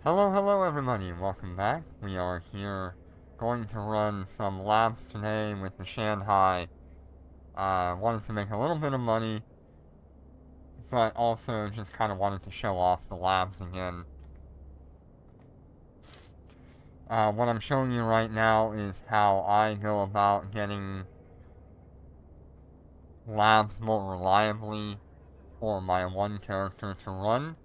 Hello everybody, welcome back. We are here going to run some labs today with the Shanhai. Wanted to make a little bit of money, but also just kind of wanted to show off the labs again. What I'm showing you right now is how I go about getting labs more reliably for my one character to run.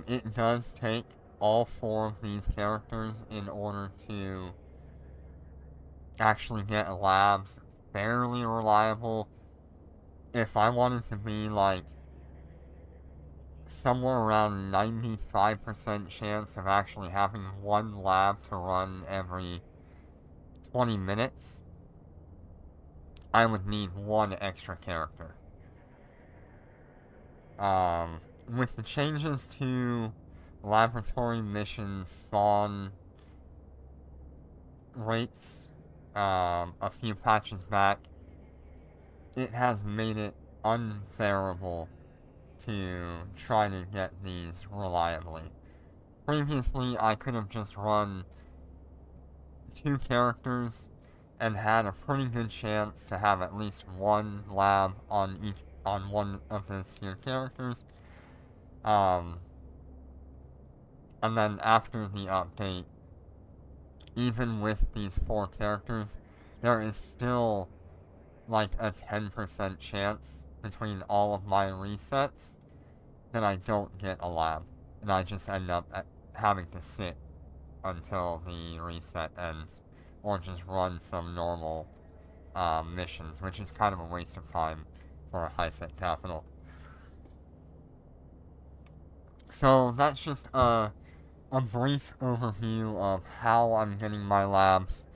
It does take all four of these characters in order to actually get labs fairly reliable. If I wanted to be like somewhere around 95% chance of actually having one lab to run every 20 minutes, I would need one extra character. With the changes to laboratory mission spawn rates, a few patches back, it has made it unbearable to try to get these reliably. Previously, I could have just run two characters and had a pretty good chance to have at least one lab on one of those two characters. Um, and then after the update, even with these four characters, there is still like a 10% chance between all of my resets that I don't get a lab, and I just end up having to sit until the reset ends, or just run some normal missions, which is kind of a waste of time for a high set capital. So that's just a brief overview of how I'm getting my labs.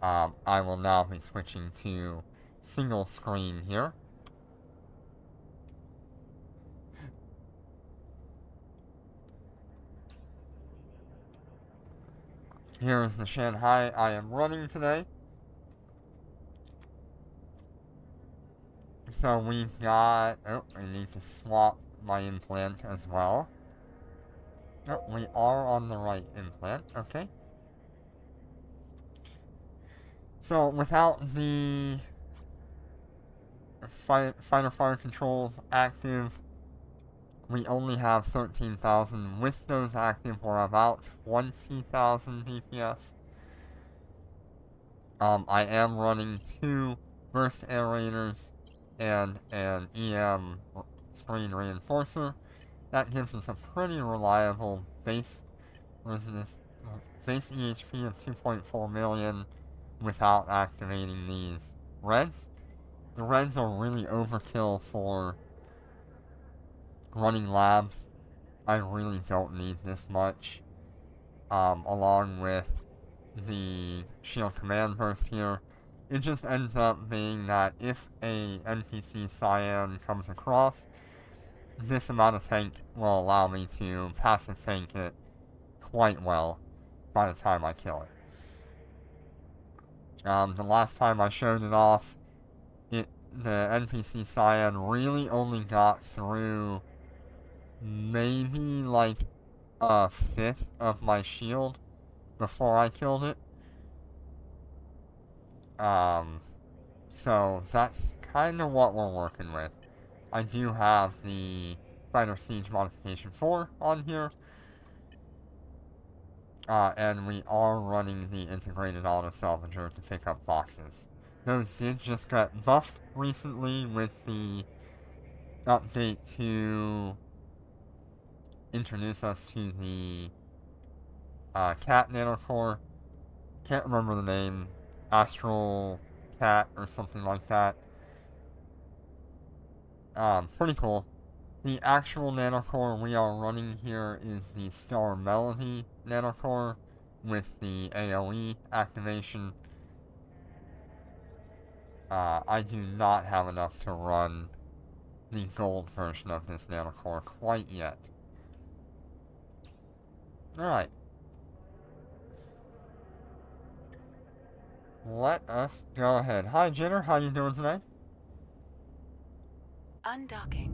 I will now be switching to single screen here. Here is the Shanhai I am running today. So we've got... Oh, I need to swap my implant as well. Oh, we are on the right implant. Okay. So without the fighter fire controls active, we only have 13,000. With those active, we're about 20,000 DPS. I am running two burst aerators and an EM screen reinforcer. That gives us a pretty reliable base EHP of 2.4 million without activating these reds. The reds are really overkill for running labs. I really don't need this much. Along with the shield command burst here, it just ends up being that if a NPC Cyan comes across, this amount of tank will allow me to passive tank it quite well by the time I kill it. The last time I showed it off, the NPC Cyan really only got through maybe like a fifth of my shield before I killed it. So that's kind of what we're working with. I do have the Fighter Siege Modification 4 on here. And we are running the integrated auto salvager to pick up boxes. Those did just get buffed recently with the update to introduce us to the cat nanocore. Can't remember the name. Astral cat or something like that. Pretty cool. The actual nanocore we are running here is the Star Melody nanocore with the AoE activation. I do not have enough to run the gold version of this nanocore quite yet. Alright. Let us go ahead. Hi Jitter, how you doing today? Undocking.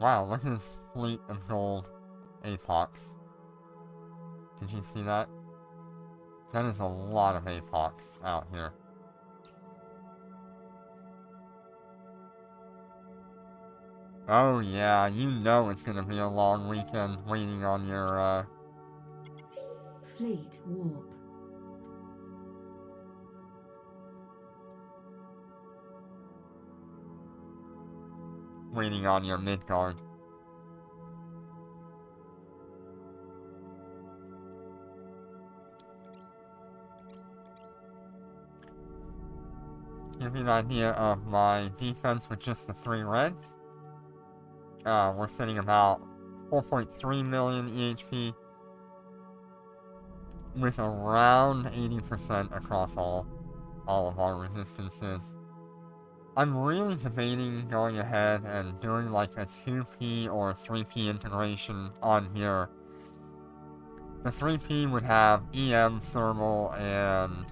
Wow, look at his fleet of gold apox. Did you see that? That is a lot of apox out here. Oh yeah, you know it's gonna be a long weekend waiting on your, Fleet warp. waiting on your Midgard. Give you an idea of my defense with just the 3 reds. We're sitting about 4.3 million EHP with around 80% across all of our resistances. I'm really debating going ahead and doing like a 2P or 3P integration on here. The 3P would have EM, thermal, and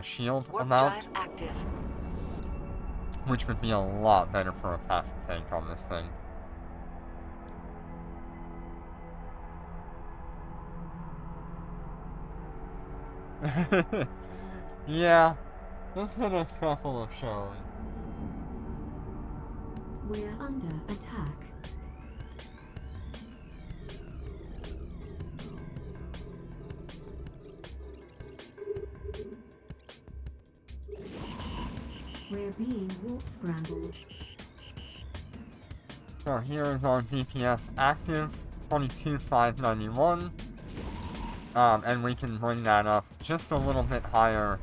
shield Warp amount, drive active. which would be a lot better for a passive tank on this thing. Yeah, there's been a couple of showings. We're under attack. We're being warp scrambled. So here is our DPS active, 22,591. And we can bring that up just a little bit higher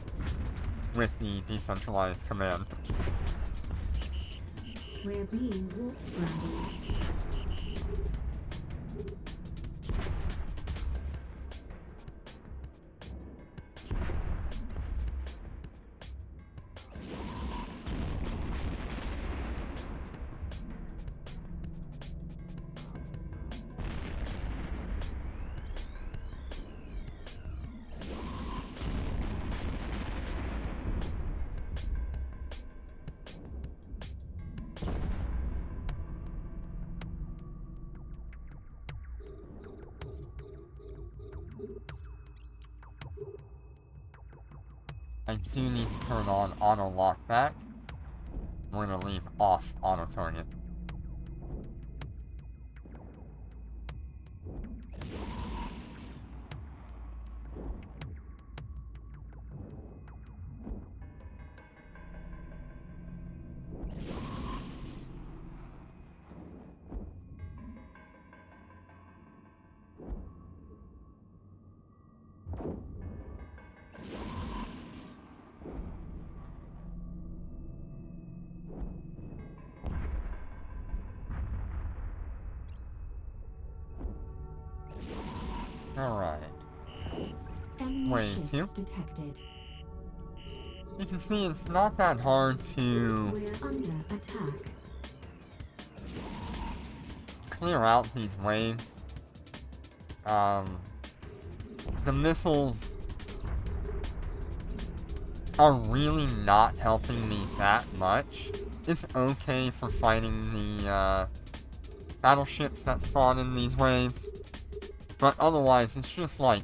with the decentralized command. We're being warp scrambled. I do need to turn on auto lockback. We're gonna leave off auto target. Alright. Enemy Wave ships 2. detected. You can see it's not that hard to We're under attack. clear out these waves. The missiles are really not helping me that much. It's okay for fighting the battleships that spawn in these waves, but otherwise it's just like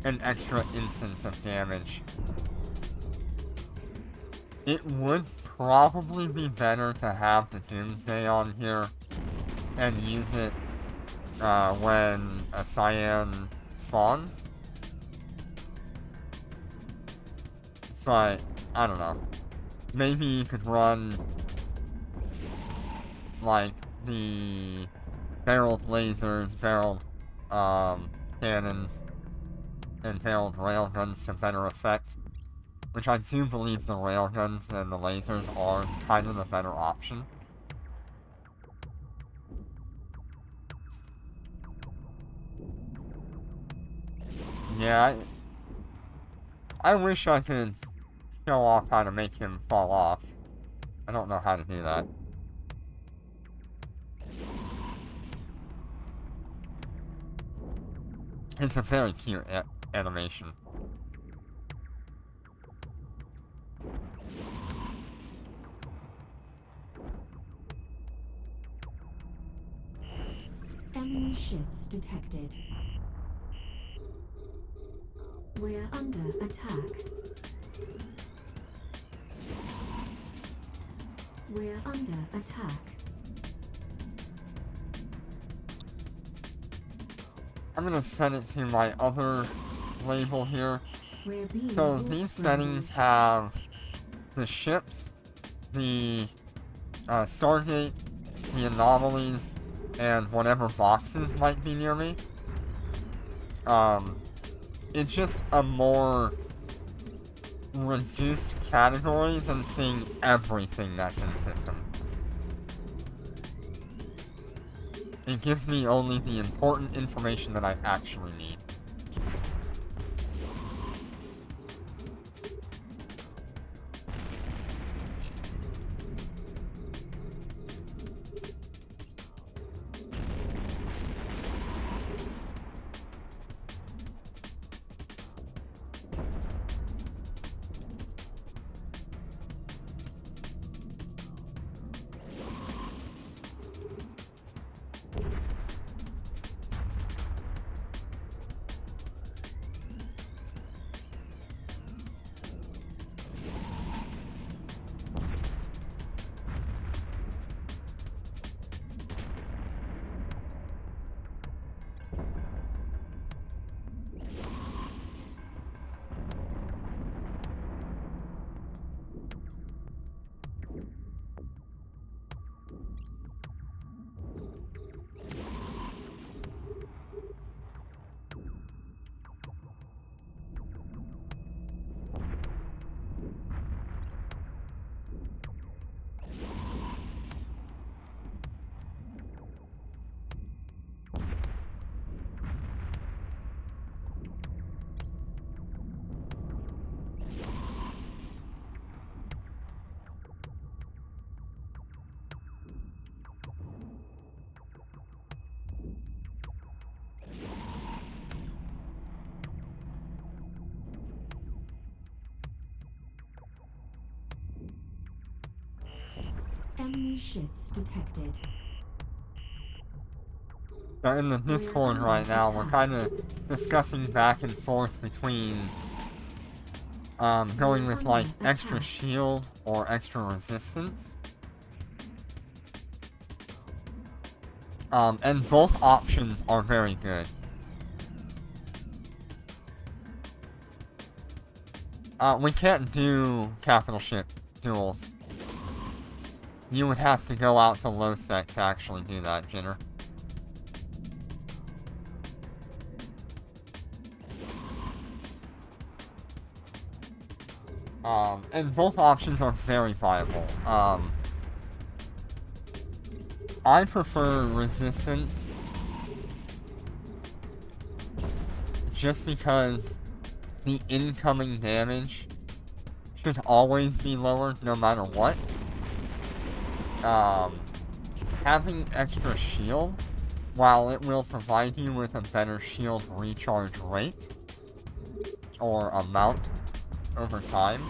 an extra instance of damage. It would probably be better to have the Doomsday on here and use it when a Cyan spawns. But, I don't know. Maybe you could run, like, the barreled lasers, barreled cannons, and barreled railguns to better effect. Which I do believe the railguns and the lasers are kind of the better option. Yeah, I wish I could show off how to make him fall off. I don't know how to do that. It's a very cute animation. Enemy ships detected. We're under attack. We're under attack. I'm gonna set it to my other label here. We're being So warp these scrambled. settings have the ships, the Stargate, the anomalies, and whatever boxes might be near me. It's just a more reduced category than seeing everything that's in system. It gives me only the important information that I actually need. Enemy ships detected. Now in the Discord right now, we're kind of discussing back and forth between going with like extra shield or extra resistance. And both options are very good. We can't do capital ship duels. You would have to go out to low sec to actually do that, Jenner. And both options are very viable. I prefer resistance just because the incoming damage should always be lower no matter what. Having extra shield, while it will provide you with a better shield recharge rate or amount over time,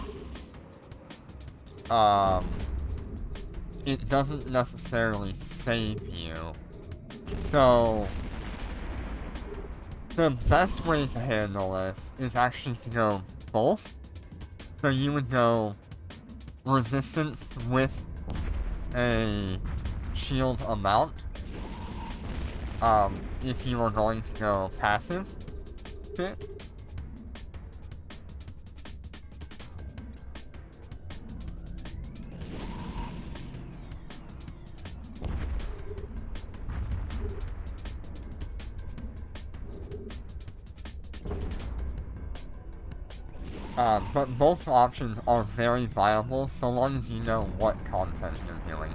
it doesn't necessarily save you. So the best way to handle this is actually to go both. So you would go resistance with a shield amount if you are going to go passive fit. But both options are very viable so long as you know what content you're doing.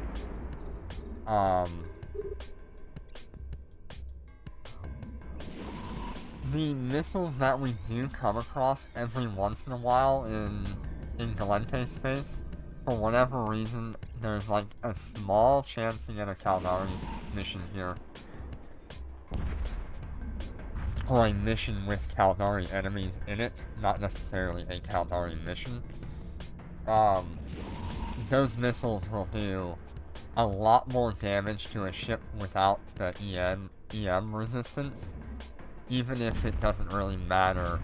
The missiles that we do come across every once in a while in Galente space, for whatever reason, there's like a small chance to get a Caldari mission here. Or a mission with Caldari enemies in it, not necessarily a Caldari mission. Those missiles will do a lot more damage to a ship without the EM EM resistance, even if it doesn't really matter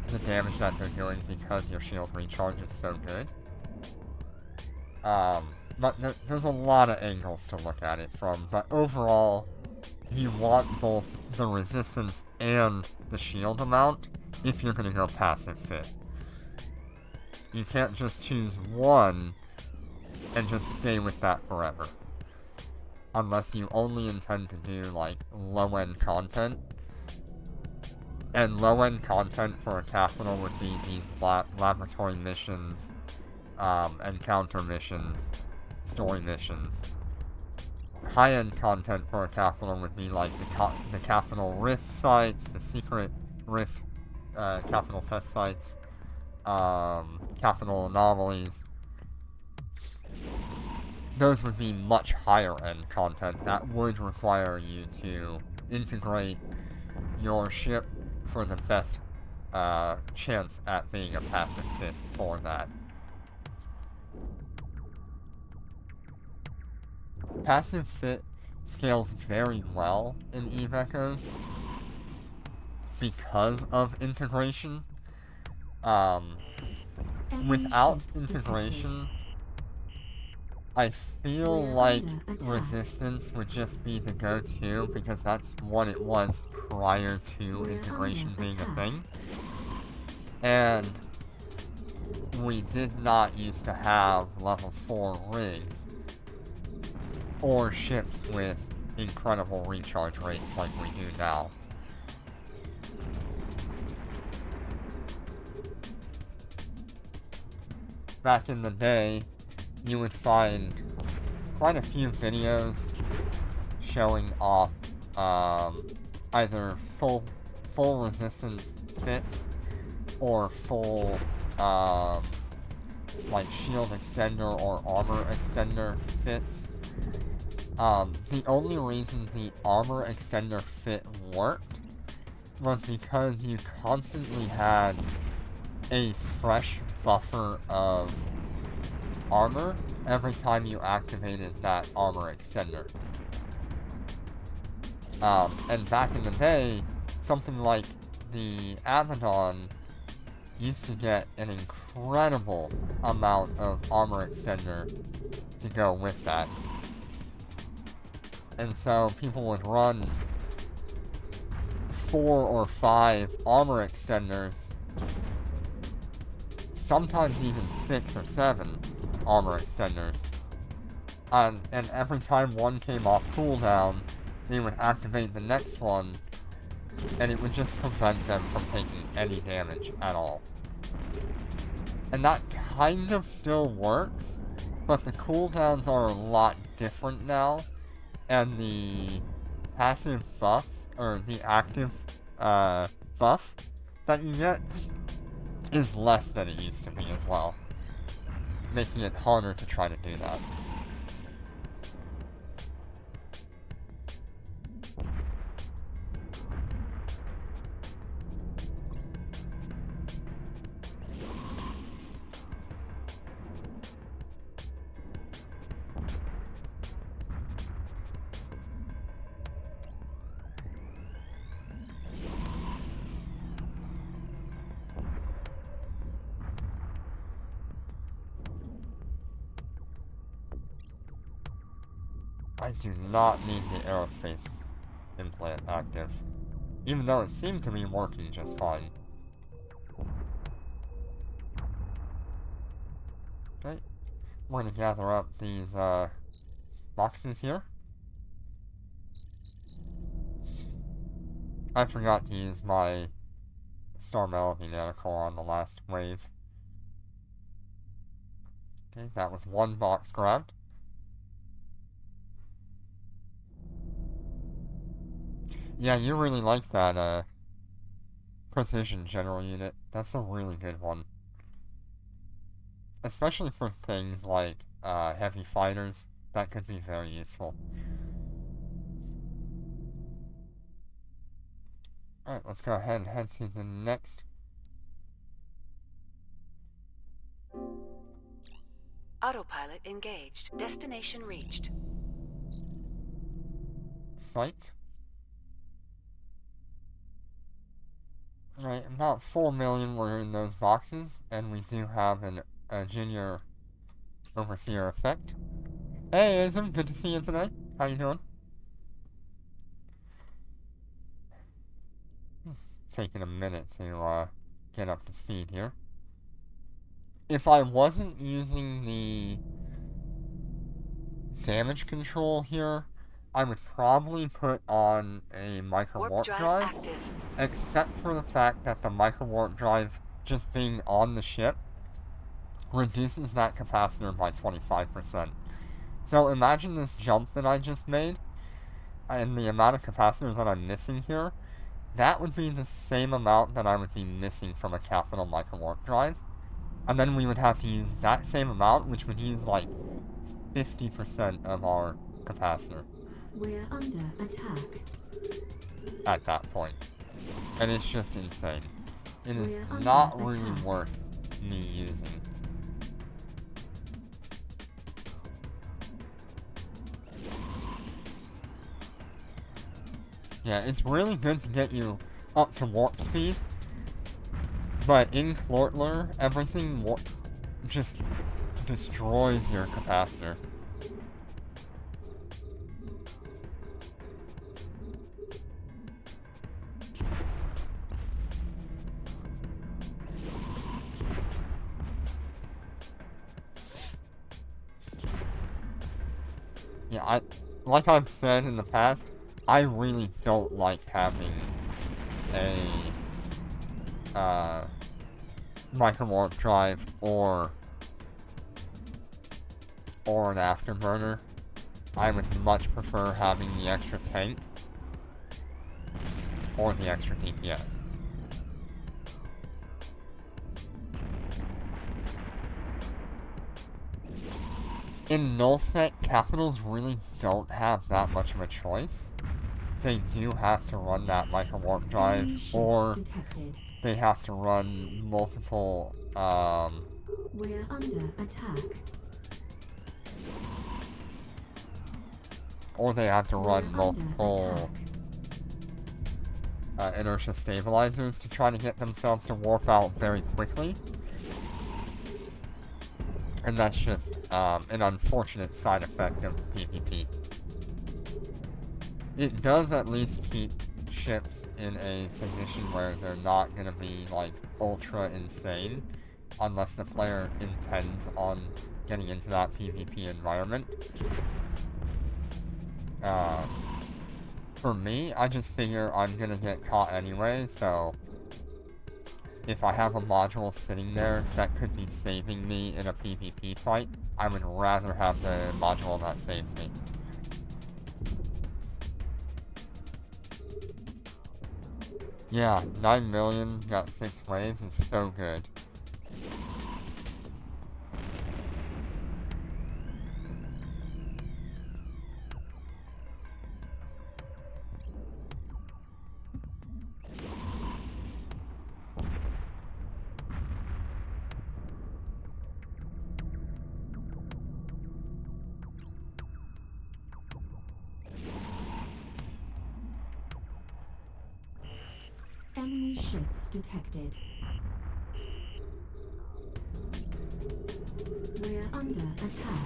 the damage that they're doing because your shield recharge is so good. But there's a lot of angles to look at it from, but overall, you want both the resistance and the shield amount if you're going to go passive fit. You can't just choose one and just stay with that forever. Unless you only intend to do, like, low-end content. And low-end content for a capital would be these laboratory missions, encounter missions, story missions. High-end content for a capital would be like the capital rift sites, the secret rift capital test sites, capital anomalies. Those would be much higher-end content that would require you to integrate your ship for the best chance at being a passive fit for that. Passive fit scales very well in Eve Echoes because of integration. Without integration, I feel like resistance would just be the go-to because that's what it was prior to integration being a thing. And we did not used to have level 4 rigs or ships with incredible recharge rates like we do now. Back in the day, you would find quite a few videos showing off either full resistance fits or full like shield extender or armor extender fits. The only reason the armor extender fit worked was because you constantly had a fresh buffer of armor every time you activated that armor extender. And back in the day, something like the Abaddon used to get an incredible amount of armor extender to go with that. And so people would run 4 or 5 armor extenders, sometimes even 6 or 7 armor extenders. And every time one came off cooldown, they would activate the next one, and it would just prevent them from taking any damage at all. And that kind of still works, but the cooldowns are a lot different now, and the passive buffs, or the active buff that you get, is less than it used to be as well, making it harder to try to do that. I do not need the aerospace implant active, even though it seemed to be working just fine. Okay, we're gonna gather up these boxes here. I forgot to use my Star Melody nanocore on the last wave. Okay, that was one box grabbed. Yeah, you really like that, Precision General Unit. That's a really good one. Especially for things like, heavy fighters. That could be very useful. Alright, let's go ahead and head to the next. Autopilot engaged. Destination reached. Site. Right, about 4 million were in those boxes, and we do have a junior overseer effect. Hey, Ism, good to see you today. How you doing? Taking a minute to get up to speed here. If I wasn't using the damage control here, I would probably put on a micro warp drive, active. except for the fact that the micro warp drive just being on the ship reduces that capacitor by 25%. So imagine this jump that I just made, and the amount of capacitors that I'm missing here, that would be the same amount that I would be missing from a capital micro warp drive. And then we would have to use that same amount, which would use like 50% of our capacitor. We're under attack. At that point. And it's just insane. It is We're under not really attack. worth me using. Yeah, it's really good to get you up to warp speed, but in Clortler, everything just destroys your capacitor. Yeah, like I've said in the past, I really don't like having a micro warp drive or an afterburner. I would much prefer having the extra tank or the extra DPS. In nullsec, capitals really don't have that much of a choice. They do have to run that micro warp drive, Enemy ships or detected. they have to run multiple, We're under attack. or they have to run We're under multiple inertia stabilizers to try to get themselves to warp out very quickly. And that's just an unfortunate side effect of PvP. It does at least keep ships in a position where they're not going to be, like, ultra insane, unless the player intends on getting into that PvP environment. For me, I just figure I'm going to get caught anyway, so if I have a module sitting there that could be saving me in a PvP fight, I would rather have the module that saves me. Yeah, 9 million, got 6 waves, is so good. Enemy ships detected. We're under attack.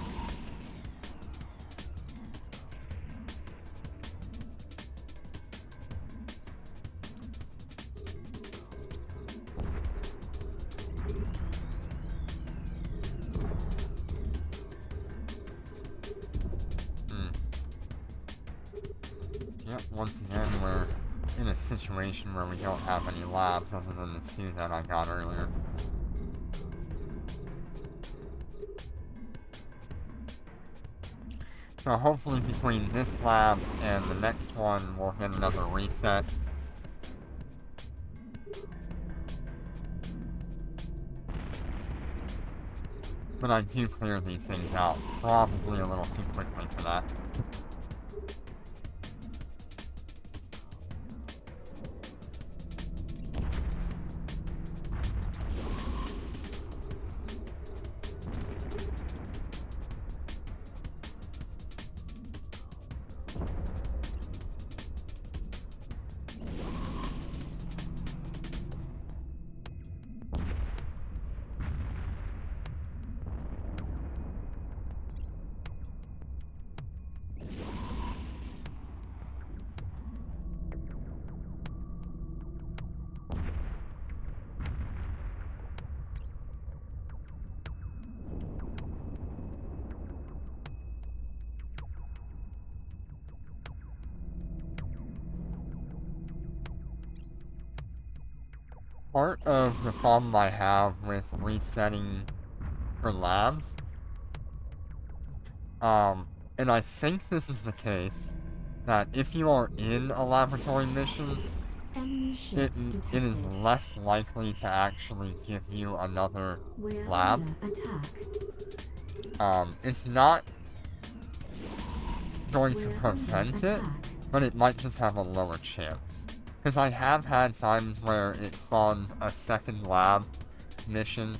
Yep, once again, we're in a situation where we don't have any labs other than the 2 that I got earlier. So hopefully between this lab and the next one, we'll get another reset. But I do clear these things out, probably a little too quickly for that. Part of the problem I have with resetting for labs, and I think this is the case, that if you are in a laboratory mission, Enemy ships it is detected. less likely to actually give you another We're lab. under attack. It's not going to We're prevent under it, attack. but it might just have a lower chance. Because I have had times where it spawns a second lab mission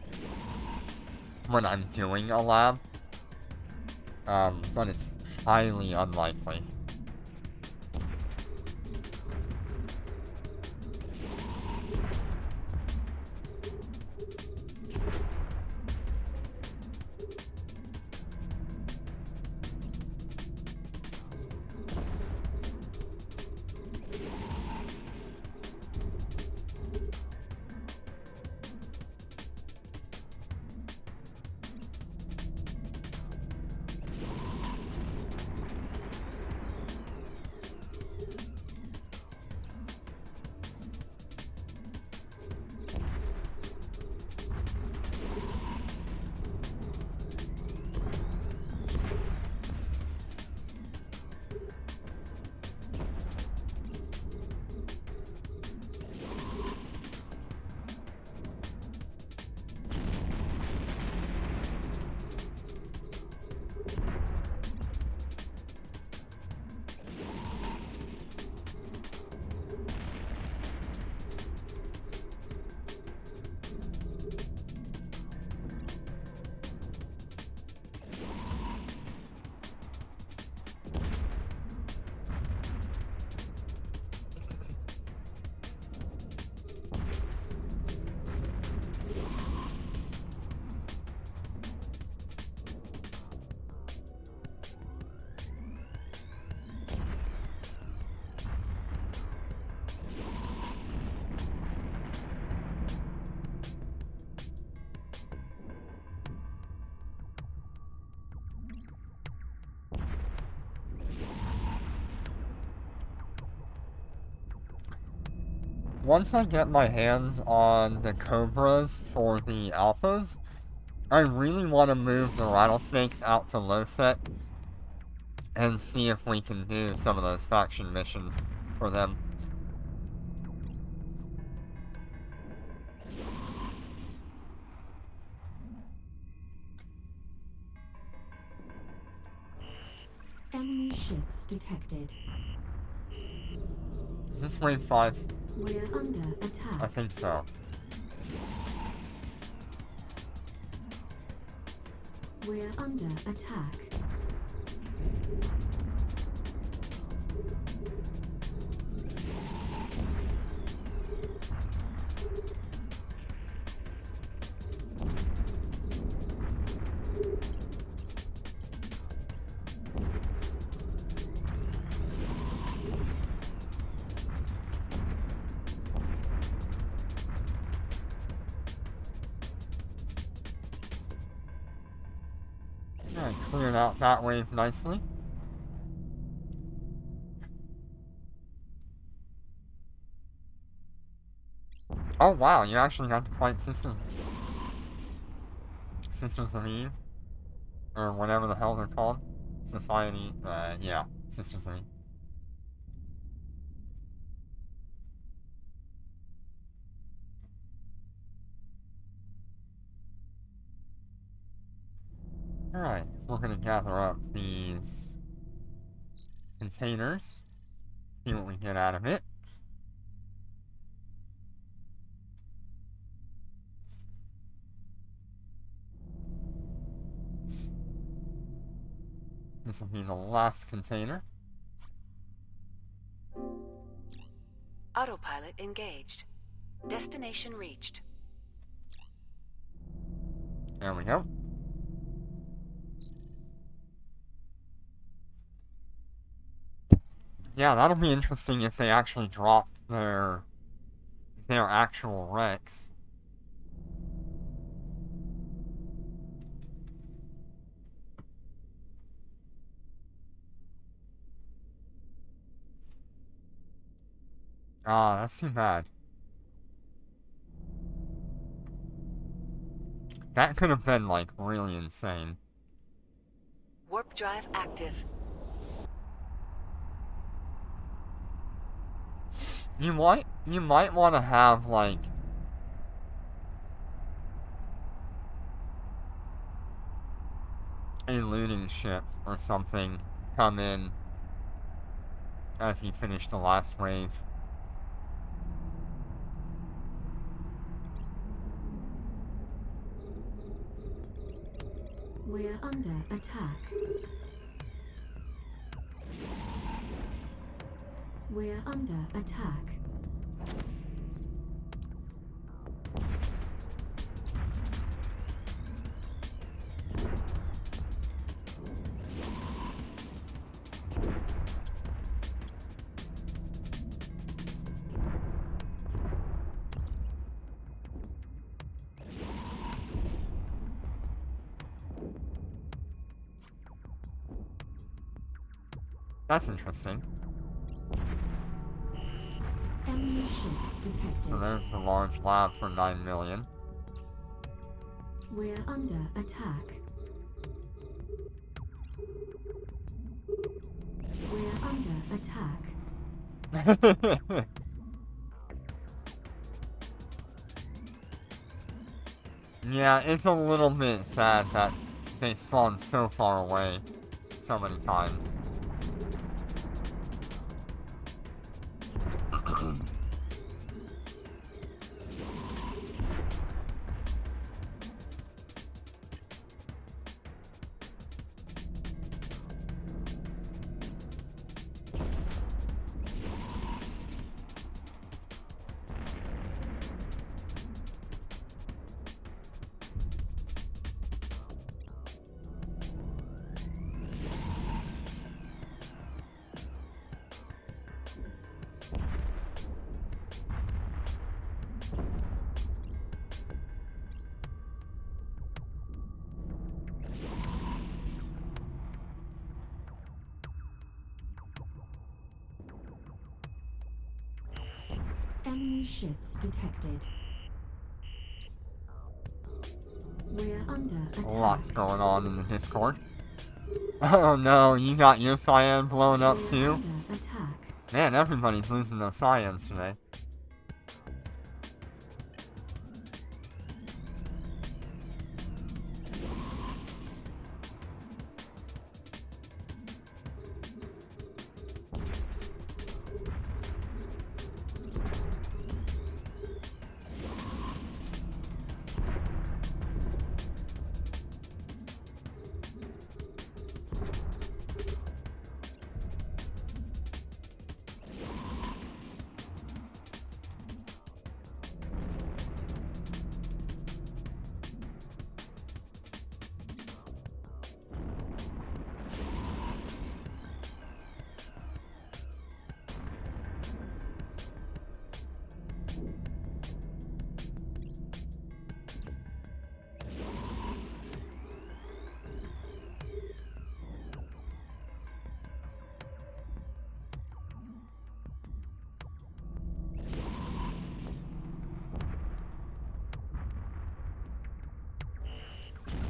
when I'm doing a lab, but it's highly unlikely. Once I get my hands on the Cobras for the Alphas, I really want to move the Rattlesnakes out to low set and see if we can do some of those faction missions for them. Enemy ships detected. Is this wave 5? We're under I attack. think so. We're under attack. I cleared out that wave nicely. Oh wow, you actually got to fight Sisters of Eve, or whatever the hell they're called. Society, yeah, Sisters of Eve. Alright, we're gonna gather up these containers, see what we get out of it. This will be the last container. Autopilot engaged. Destination reached. There we go. Yeah, that'll be interesting if they actually dropped their actual wrecks. Ah, that's too bad. That could have been, like, really insane. Warp drive active. You might want to have, like, a looting ship or something come in as you finish the last wave. We're under attack. We're under attack. That's interesting. Enemy ships detected. So there's the large lab for 9 million. We're under attack. We're under attack. Yeah, it's a little bit sad that they spawn so far away so many times. Enemy ships detected. We're under attack. Lots going on in the Discord. Oh no, you got your cyan blown up We're too? under attack. Man, everybody's losing their cyans today.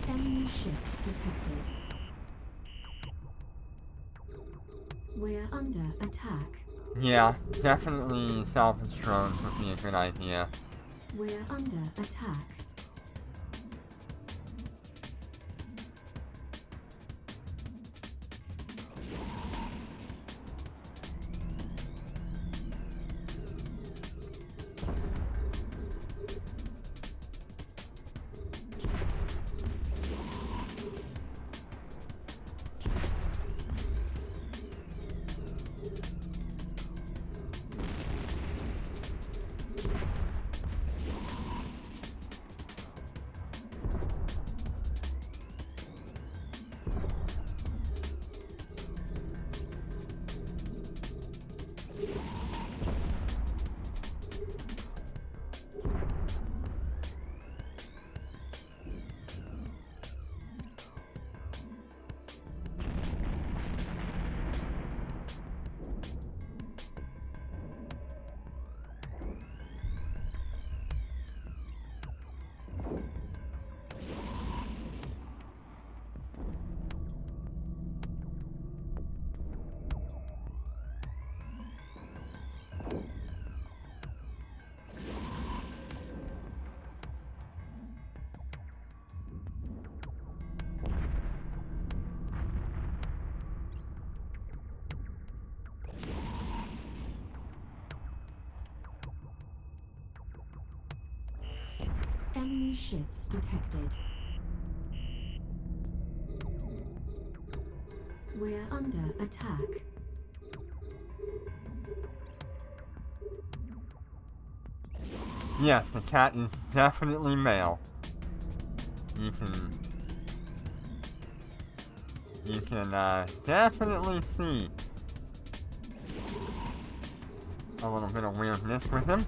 Enemy ships detected. We're under attack. Yeah, definitely salvage drones would be a good idea. We're under attack. ships detected. We're under attack. Yes, the cat is definitely male. You can definitely see a little bit of weirdness with him.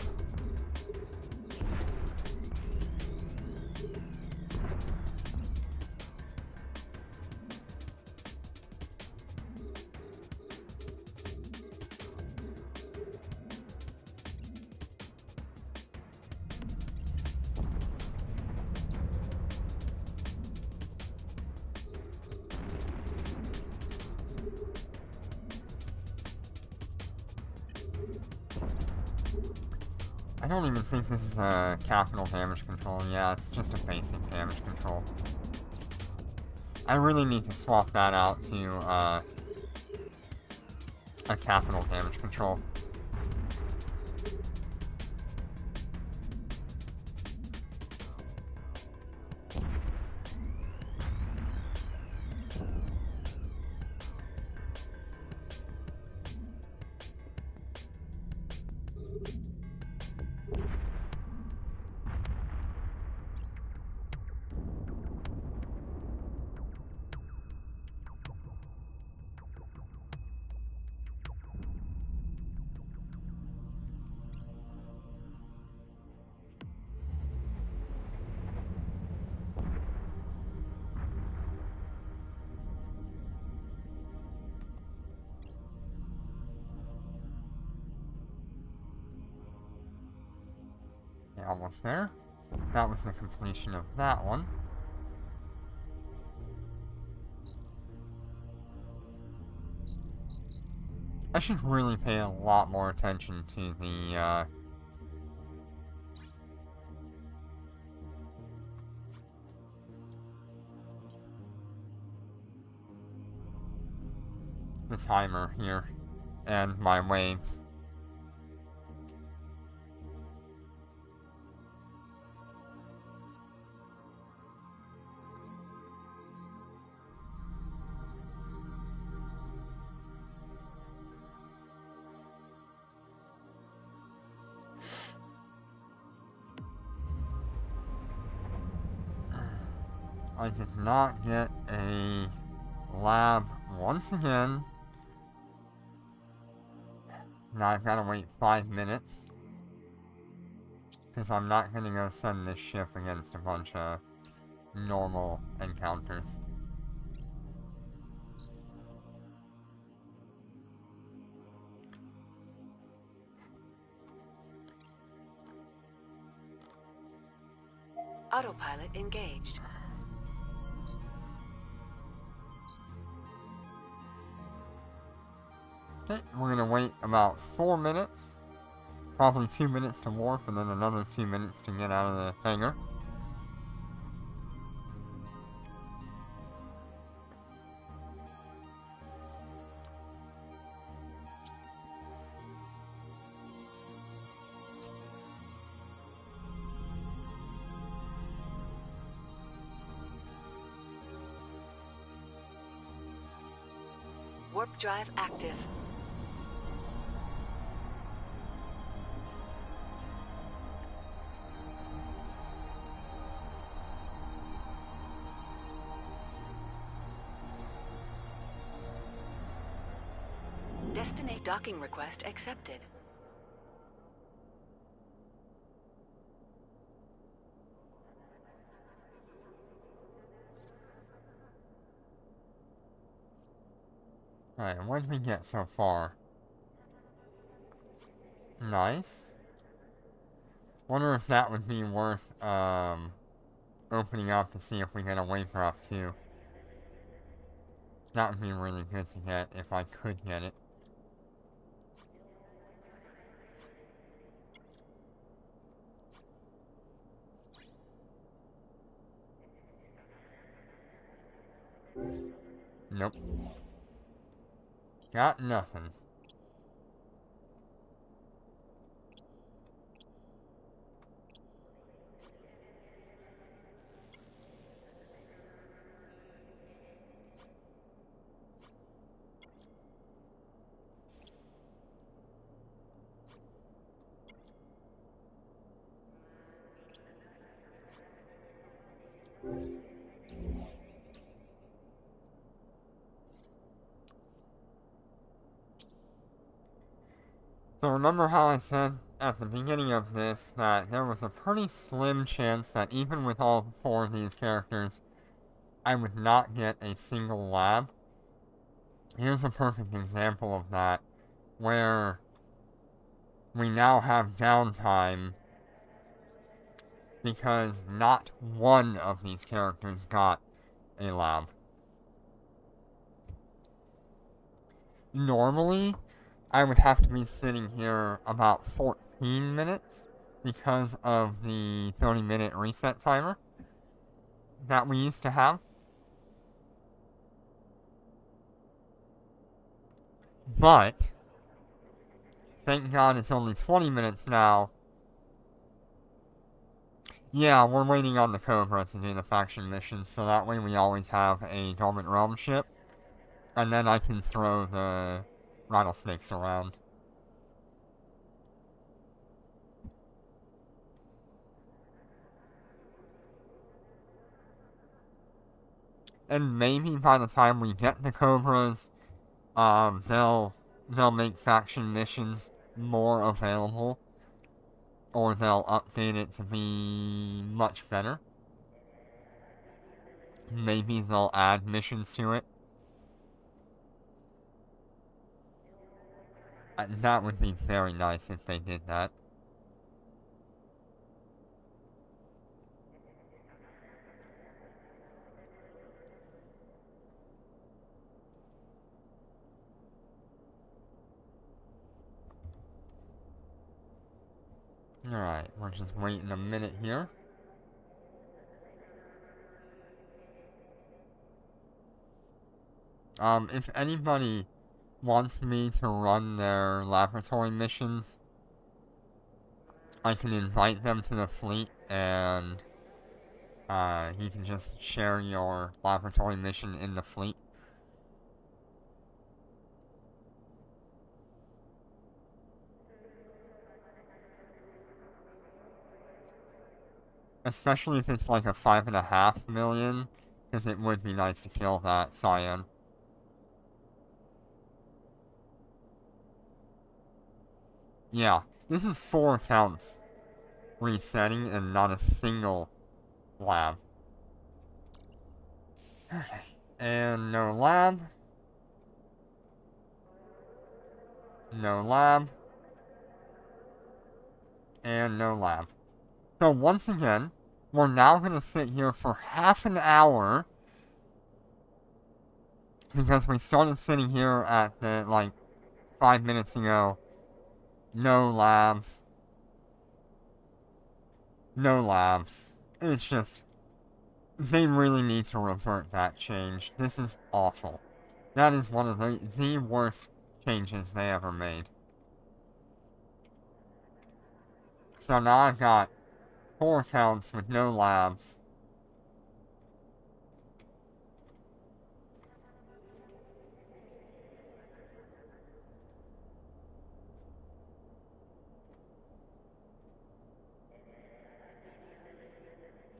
I don't even think this is a capital damage control. Yeah, it's just a basic damage control. I really need to swap that out to a capital damage control. Yeah, almost there. That was the completion of that one. I should really pay a lot more attention to the timer here and my waves. I did not get a lab once again. Now I've got to wait 5 minutes. Because I'm not going to go send this ship against a bunch of normal encounters. Autopilot engaged. Okay, we're going to wait about 4 minutes. Probably 2 minutes to warp and then another 2 minutes to get out of the hangar. Warp drive active. Destinate docking request accepted. Alright, what did we get so far? Nice. Wonder if that would be worth, opening up to see if we get a Waycraft too. That would be really good to get if I could get it. Nope. Got nothing. So remember how I said at the beginning of this that there was a pretty slim chance that even with all four of these characters, I would not get a single lab? Here's a perfect example of that, where we now have downtime because not one of these characters got a lab. Normally, I would have to be sitting here about 14 minutes because of the 30-minute reset timer that we used to have. But, thank God it's only 20 minutes now. Yeah, we're waiting on the Cobra to do the faction missions, so that way we always have a Dormant Realm ship. And then I can throw the rattlesnakes around. And maybe by the time we get the Cobras, they'll make faction missions more available, or they'll update it to be much better. Maybe they'll add missions to it. That would be very nice if they did that. Alright, we're just waiting a minute here. If anybody wants me to run their laboratory missions, I can invite them to the fleet and you can just share your laboratory mission in the fleet. Especially if it's like a 5.5 million, because it would be nice to kill that Cyan. Yeah, this is 4 accounts resetting and not a single lab. Okay, and no lab. No lab. And no lab. So once again, we're now going to sit here for half an hour because we started sitting here at the, like, 5 minutes ago. No labs. No labs. It's just, they really need to revert that change. This is awful. That is one of the worst changes they ever made. So now I've got 4 accounts with no labs.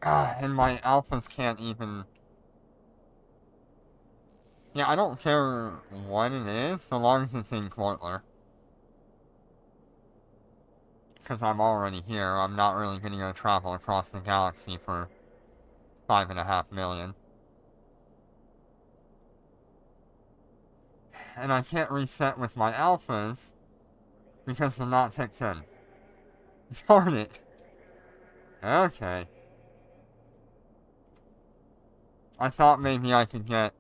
And my alphas can't even... Yeah, I don't care what it is, so long as it's in Quartler. Because I'm already here, I'm not really going to go travel across the galaxy for 5.5 million. And I can't reset with my alphas because they're not Tech 10. Darn it. Okay. I thought maybe I could get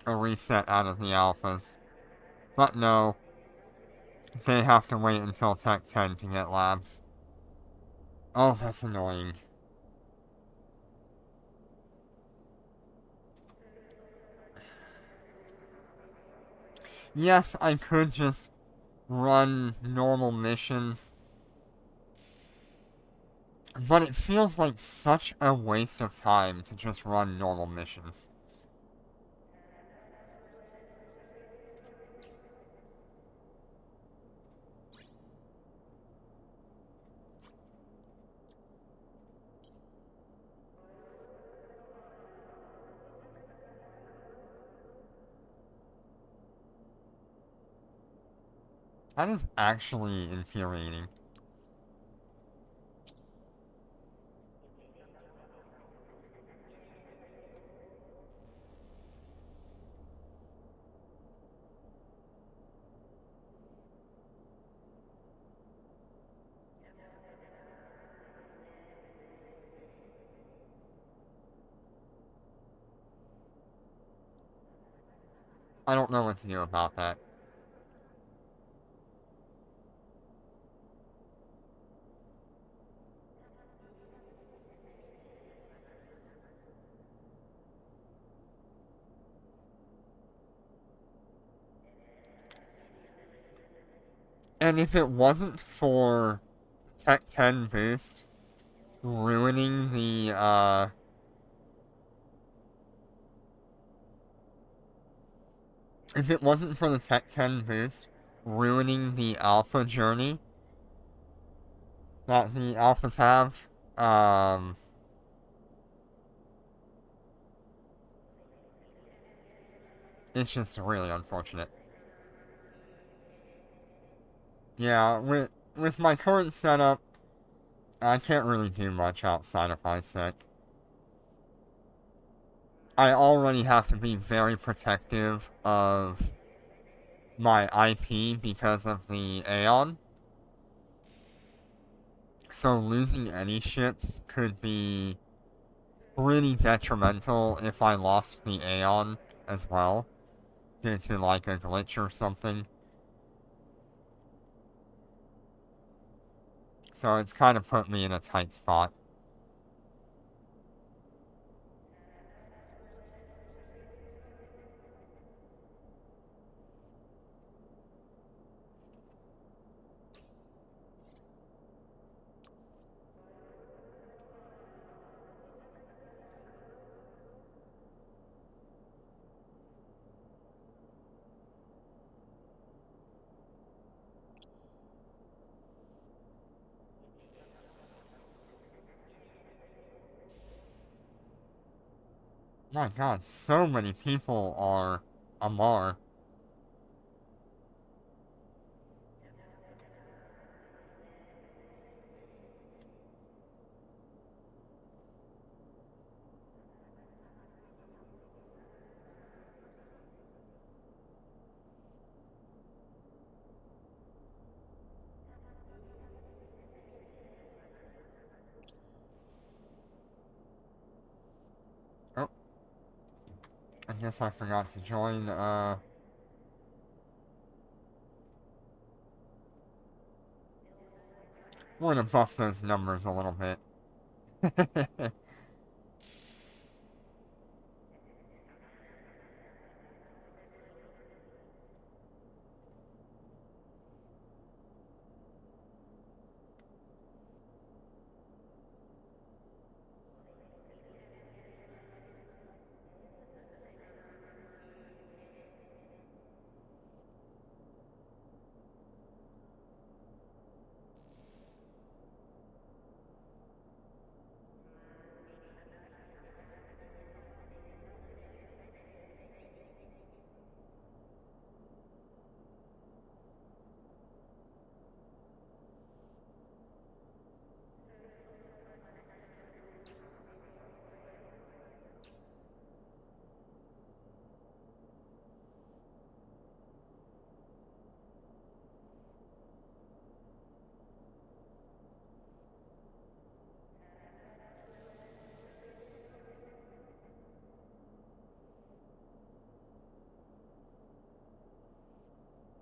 a reset out of the alphas. But no. They have to wait until Tech 10 to get labs. Oh, that's annoying. Yes, I could just run normal missions, but it feels like such a waste of time to just run normal missions. That is actually infuriating. I don't know what to do about that. And if it wasn't for Tech 10 boost ruining the, if it wasn't for the Tech 10 boost ruining the alpha journey that the alphas have, it's just really unfortunate. Yeah, with my current setup, I can't really do much outside of ISEC. I already have to be very protective of my IP because of the Aeon. So losing any ships could be pretty detrimental if I lost the Aeon as well, due to like a glitch or something. So it's kind of put me in a tight spot. My god, so many people are Amar. Oh, I guess I forgot to join, I'm gonna buff those numbers a little bit.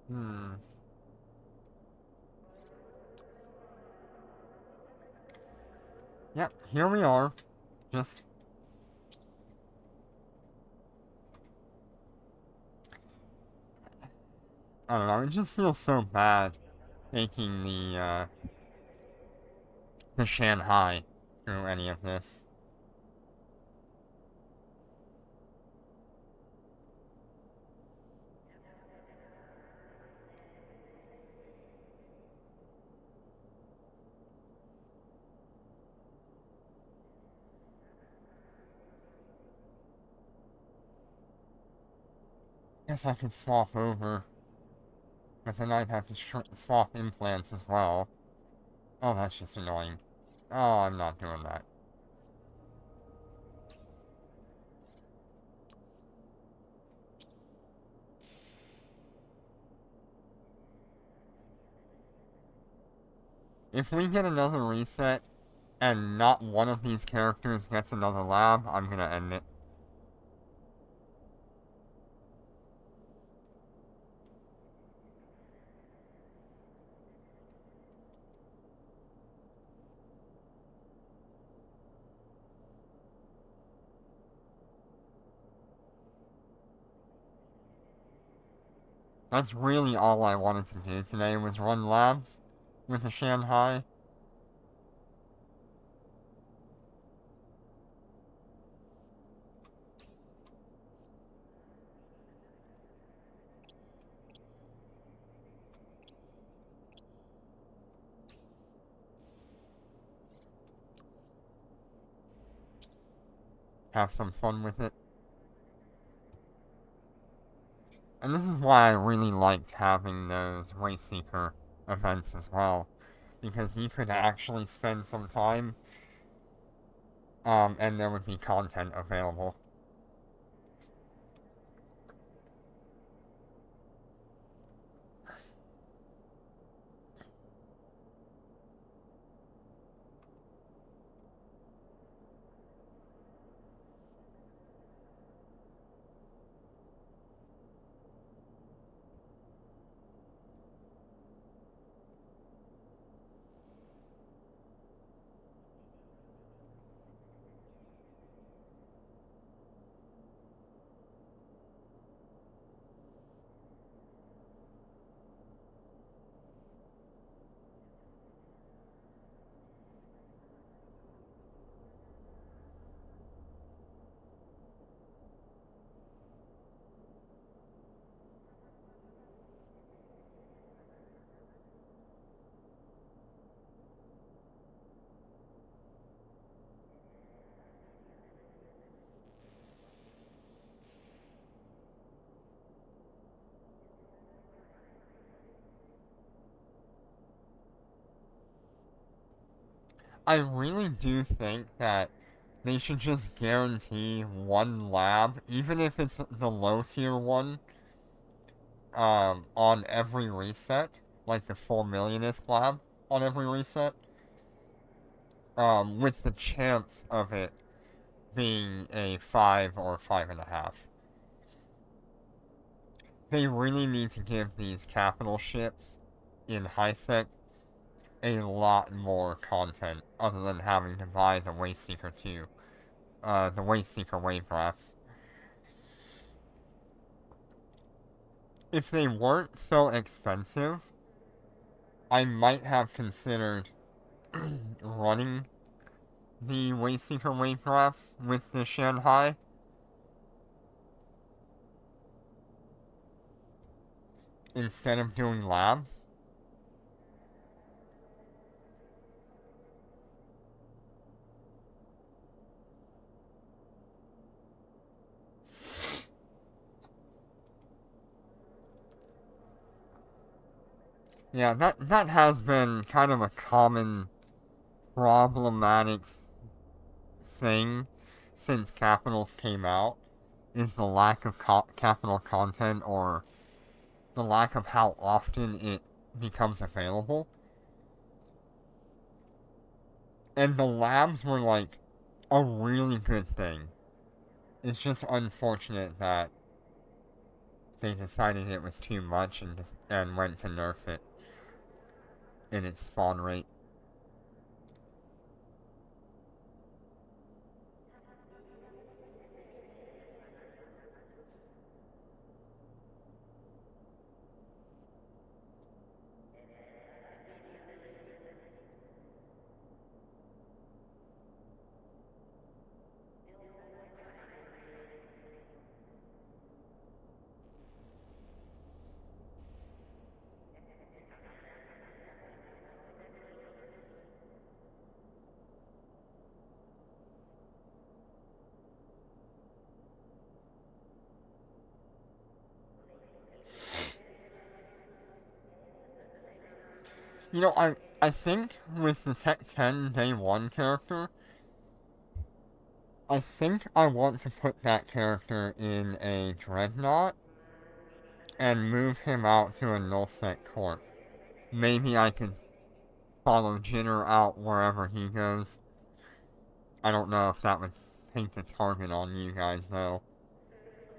Hmm. Yep, here we are. Just I don't know, it just feels so bad taking the Shanhai through any of this. Guess I could swap over. But then I'd have to swap implants as well. Oh, that's just annoying. Oh, I'm not doing that. If we get another reset and not one of these characters gets another lab, I'm gonna end it. That's really all I wanted to do today was run labs with the Shanhai. Have some fun with it. And this is why I really liked having those Wayseeker events as well. Because you could actually spend some time, and there would be content available. I really do think that they should just guarantee one lab, even if it's the low tier one, on every reset, like the 4 millionist lab on every reset, with the chance of it being a 5 or 5.5. They really need to give these capital ships in HiSec a lot more content other than having to buy the Wayseeker 2, the Wayseeker wave rafts. If they weren't so expensive, I might have considered running the Wayseeker wave rafts with the Shanhai. Instead of doing labs. Yeah, that has been kind of a common problematic thing since Capitals came out, is the lack of Capital content or the lack of how often it becomes available. And the labs were like a really good thing. It's just unfortunate that they decided it was too much and went to nerf it in its spawn rate. I think with the Tech 10 Day 1 character, I think I want to put that character in a Dreadnought and move him out to a Nullsec Corp. Maybe I could follow Jitter out wherever he goes. I don't know if that would paint a target on you guys, though.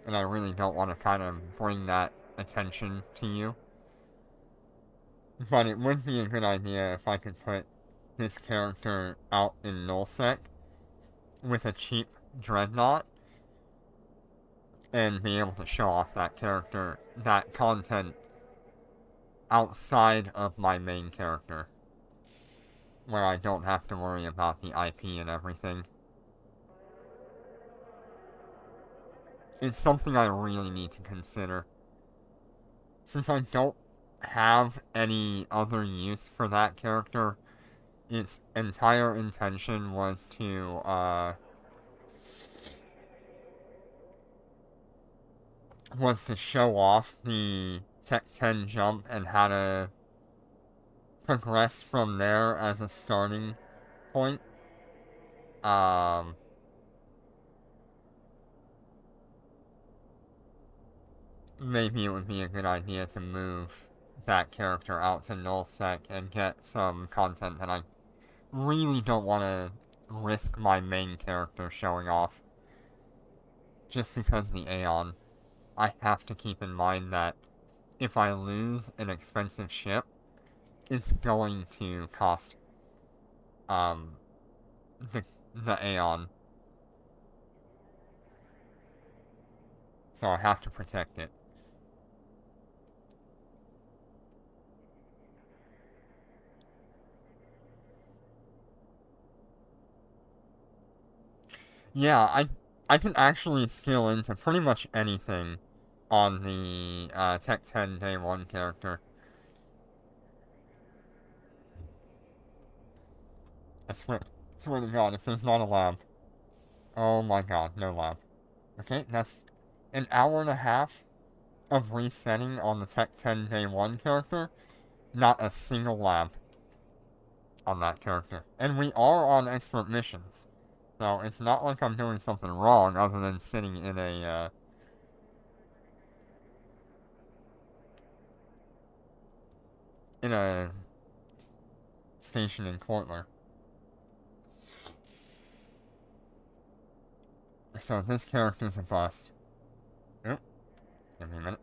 And I really don't want to kind of bring that attention to you. But it would be a good idea if I could put this character out in Nullsec with a cheap Dreadnought and be able to show off that character, that content outside of my main character, where I don't have to worry about the IP and everything. It's something I really need to consider. Since I don't have any other use for that character, its entire intention was to, show off the Tech 10 jump and how to progress from there as a starting point. Maybe it would be a good idea to move that character out to Nullsec and get some content that I really don't want to risk my main character showing off. Just because the Aeon. I have to keep in mind that if I lose an expensive ship, it's going to cost the Aeon. So I have to protect it. Yeah, I can actually skill into pretty much anything on the Tech 10 Day 1 character. I swear to God, if there's not a lab. Oh my God, no lab. Okay, that's an hour and a half of resetting on the Tech 10 Day 1 character. Not a single lab on that character. And we are on expert missions. So it's not like I'm doing something wrong other than sitting in a station in Cortler. So this character's a bust. Oh, give me a minute.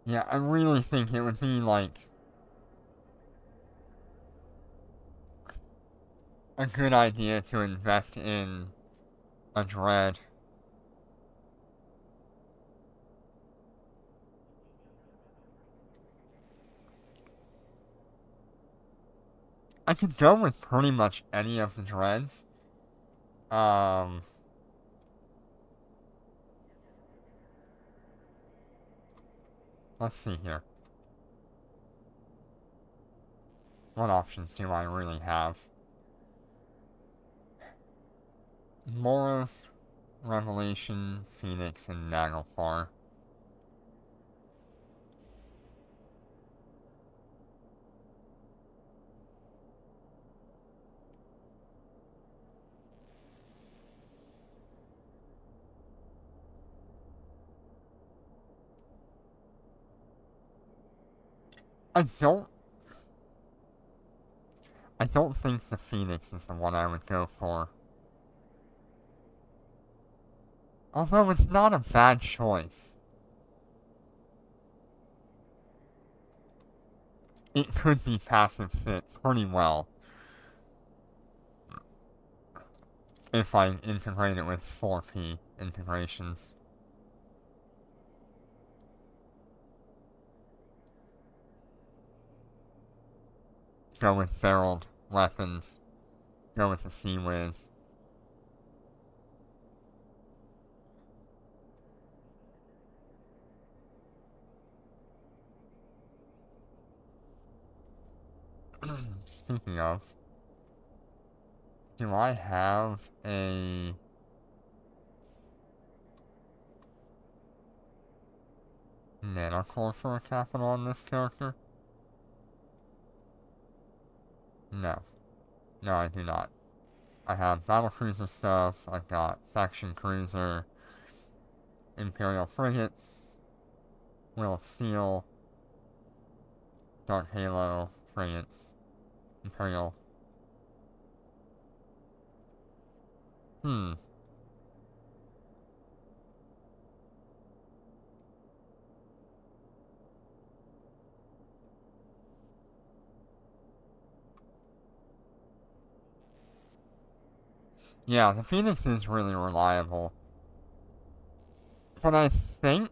Yeah, I really think it would be like a good idea to invest in a Dread. I could go with pretty much any of the Dreads. Let's see here. What options do I really have? Moros, Revelation, Phoenix, and Naglfar. I don't I don't think the Phoenix is the one I would go for. Although it's not a bad choice. It could be passive fit pretty well if I integrate it with 4P integrations. Go with barreled weapons. Go with the Sea Whiz. Speaking of, do I have a nanocore for a capital on this character? No. No, I do not. I have battlecruiser stuff, I've got faction cruiser, Imperial frigates, Will of Steel, Dark Halo, frigates, Imperial. Yeah, the Phoenix is really reliable. But I think...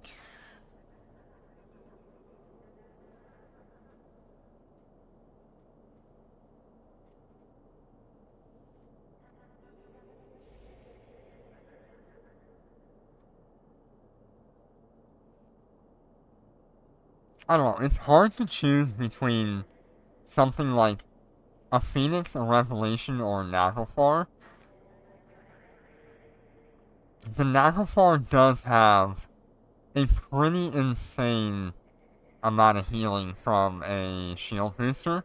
I don't know, it's hard to choose between something like a Phoenix, a Revelation, or a Naglfar. The Naglfar does have a pretty insane amount of healing from a shield booster.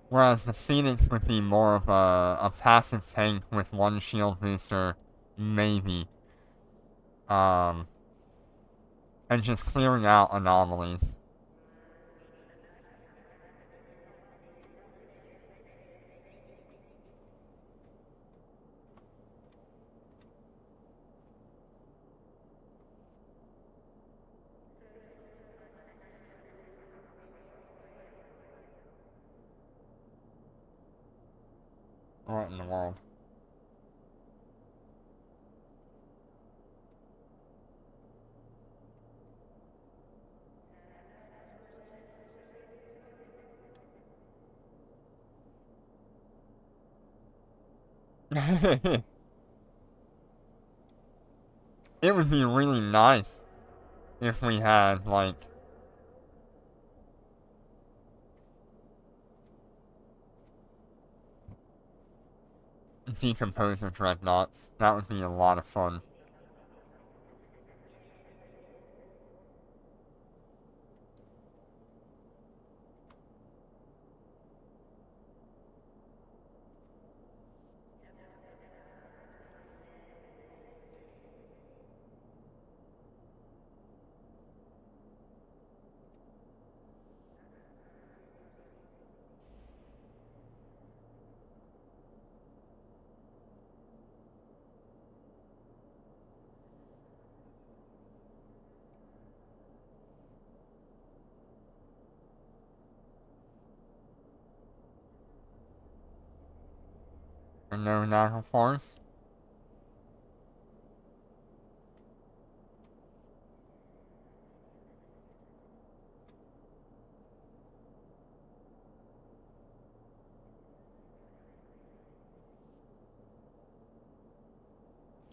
Whereas the Phoenix would be more of a passive tank with one shield booster, maybe. And just clearing out anomalies. What in the world? It would be really nice if we had, like, decomposer dreadnoughts. That would be a lot of fun. And no Naglfars.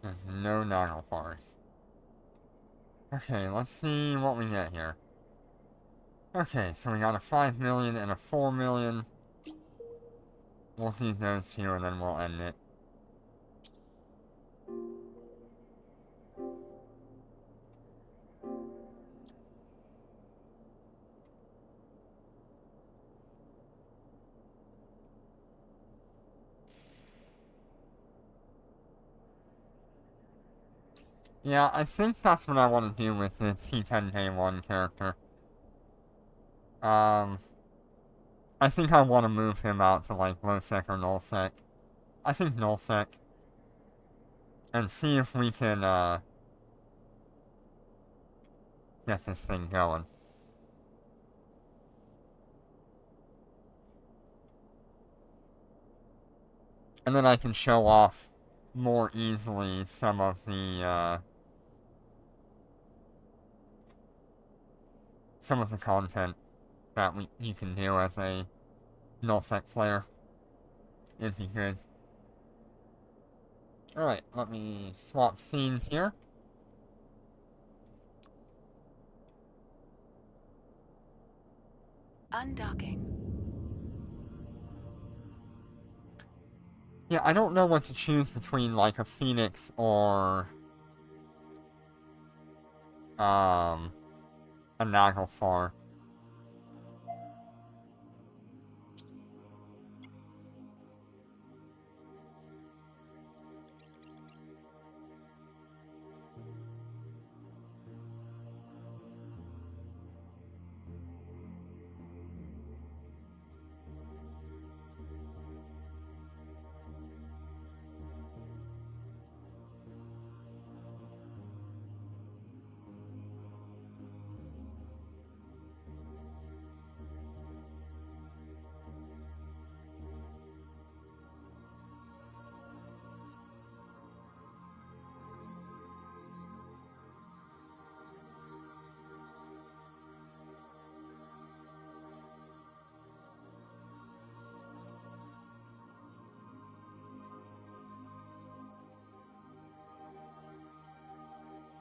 There's no Naglfars. Okay, let's see what we get here. Okay, so we got a 5 million and a 4 million. We'll do those two and then we'll end it. Yeah, I think that's what I want to do with the T10K1 character. I think I want to move him out to, like, low-sec or null-sec. I think null-sec. And see if we can, get this thing going. And then I can show off more easily some of the content that you can do as a null-sec player. It'd be good. Alright, let me swap scenes here. Undocking. Yeah, I don't know what to choose between, like, a Phoenix or, a Naglfar.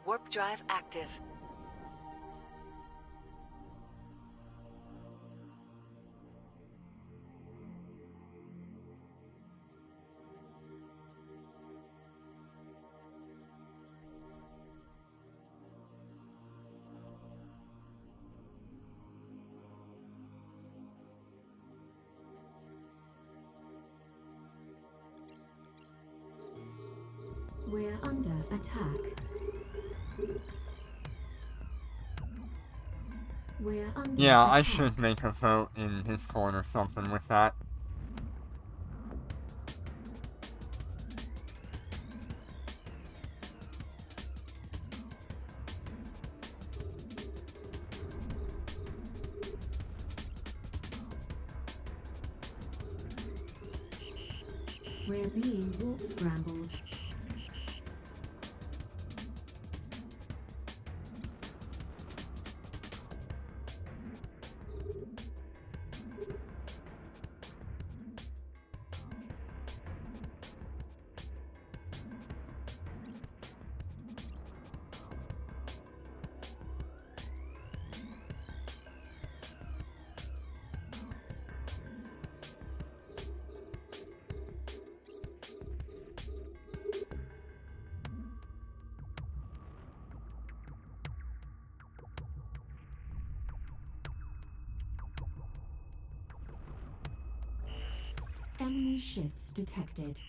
Warp drive active. We're under attack. We're under Yeah, I attack. should make a vote in Discord or something with that. We're being warp scrambled. Enemy ships detected.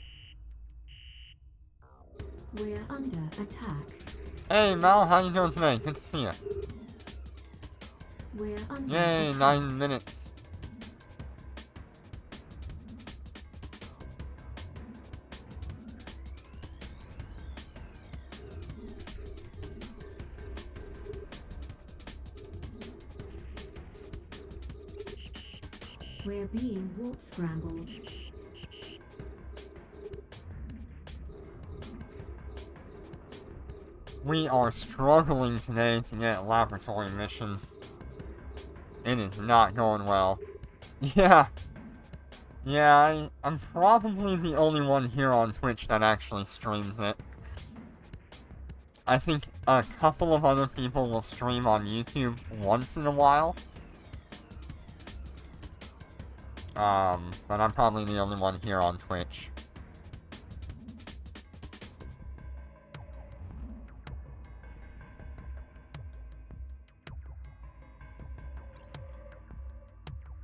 We're under attack. Hey, Mal, how you doing today? Good to see you. We're under Yay, attack. 9 minutes. We're being warp scrambled. We are struggling today to get laboratory missions. It is not going well. Yeah. Yeah, I'm probably the only one here on Twitch that actually streams it. I think a couple of other people will stream on YouTube once in a while. But I'm probably the only one here on Twitch.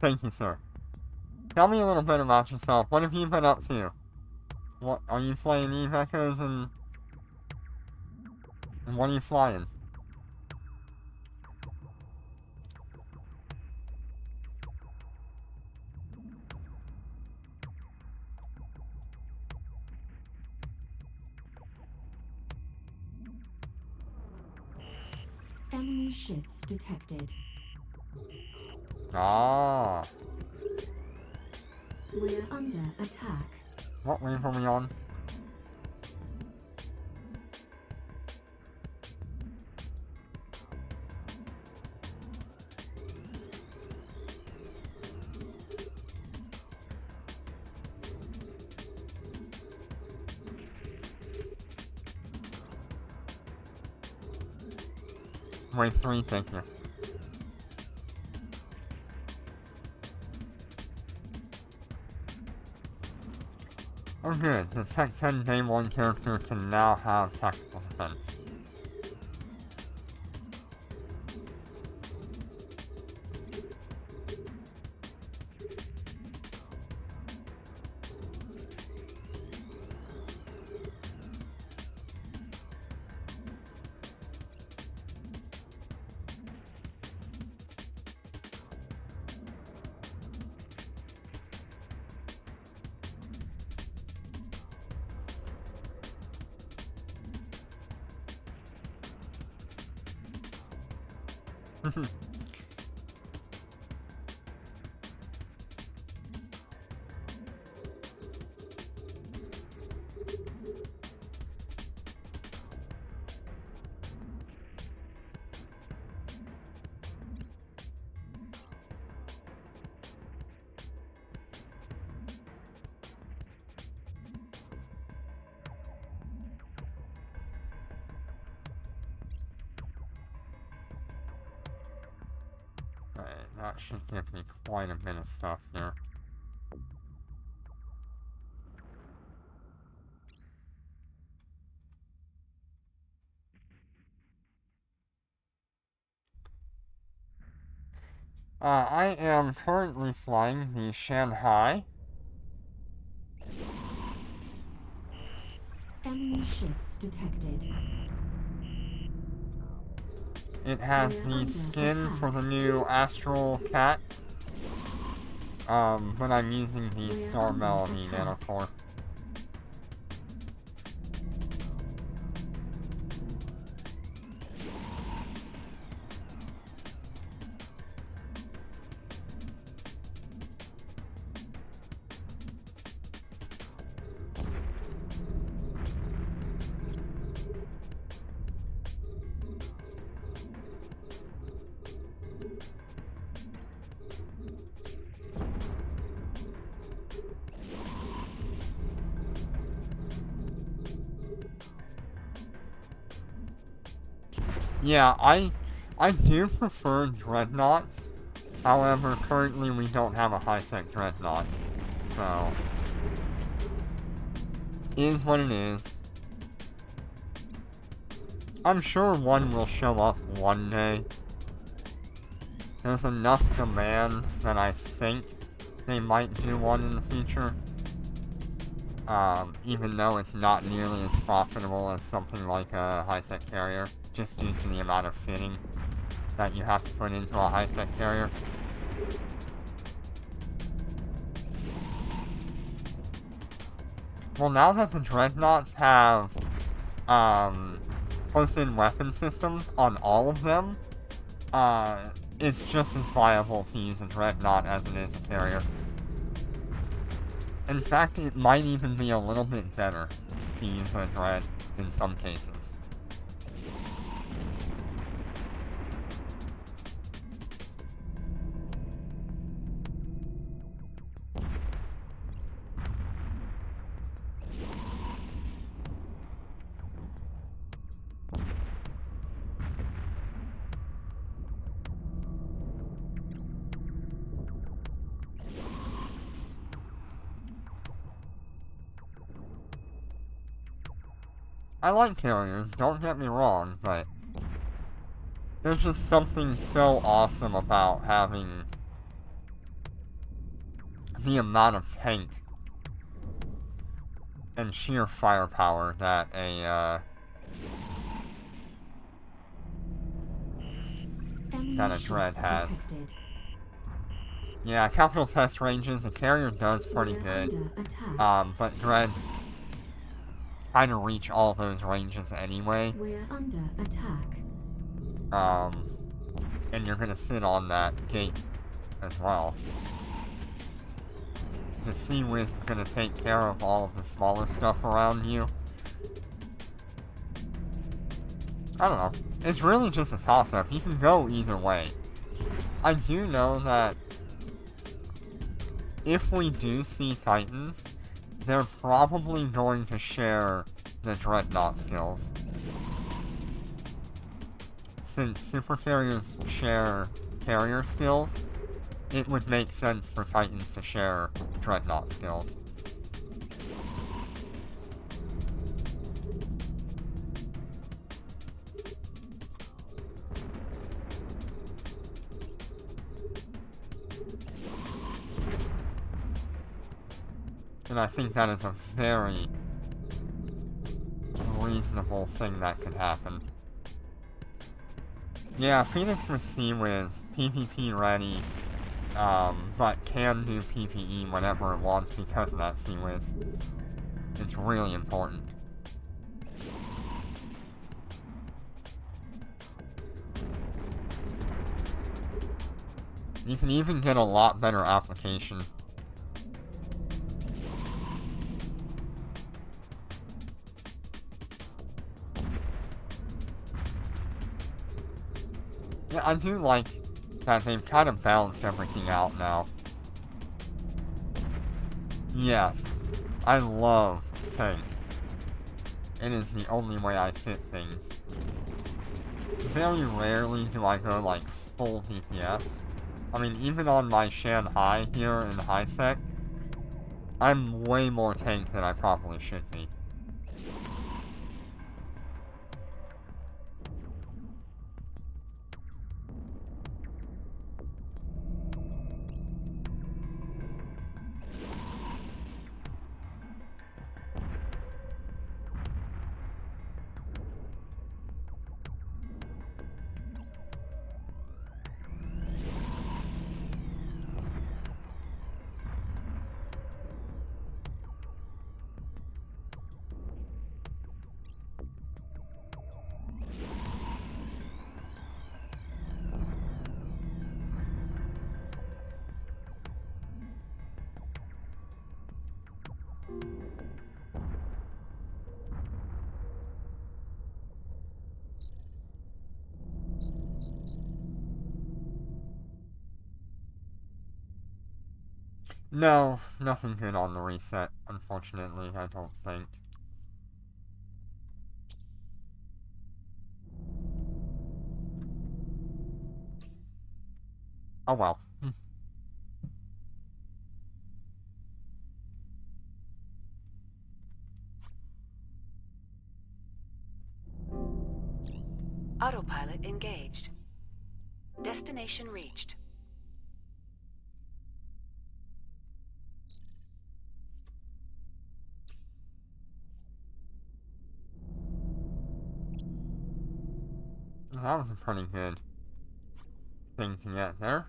Thank you, sir. Tell me a little bit about yourself. What have you been up to? What are you playing Eve Echoes and what are you flying? Enemy ships detected. Ah. We're under attack. What wave are we on? Wave 3, thank you. Oh good, the Tech 10 Day 1 character can now have tactical defense. Alright, that should give me quite a bit of stuff here. I am currently flying the Shanhai. Enemy ships detected. It has the skin for the new Astral Cat. But I'm using the Star Melody Nanocore. Yeah, I do prefer dreadnoughts. However, currently we don't have a high-sec dreadnought. So, is what it is. I'm sure one will show up one day. There's enough demand that I think they might do one in the future. Even though it's not nearly as profitable as something like a high-sec carrier, just due to the amount of fitting that you have to put into a high-sec carrier. Well, now that the dreadnoughts have close-in weapon systems on all of them, it's just as viable to use a dreadnought as it is a carrier. In fact, it might even be a little bit better to use a dread in some cases. I like carriers, don't get me wrong, but there's just something so awesome about having the amount of tank and sheer firepower that a dread has. Detected. Yeah, capital test ranges, the carrier does pretty good, but dreads kind of reach all those ranges anyway. We're under attack. And you're gonna sit on that gate as well. The Sea Whiz is gonna take care of all of the smaller stuff around you. I don't know. It's really just a toss-up. You can go either way. I do know that if we do see Titans, they're probably going to share the Dreadnought skills. Since super carriers share carrier skills, it would make sense for Titans to share Dreadnought skills. And I think that is a very reasonable thing that could happen. Yeah, Phoenix with Sea-Wiz, PvP ready, but can do PvE whenever it wants because of that Sea-Wiz. It's really important. You can even get a lot better application. Yeah, I do like that they've kind of balanced everything out now. Yes, I love tank. It is the only way I fit things. Very rarely do I go like full DPS. I mean, even on my Shanhai here in high sec, I'm way more tank than I probably should be. No, nothing good on the reset, unfortunately, I don't think. Oh well. Autopilot engaged. Destination reached. That was a pretty good thing to get there.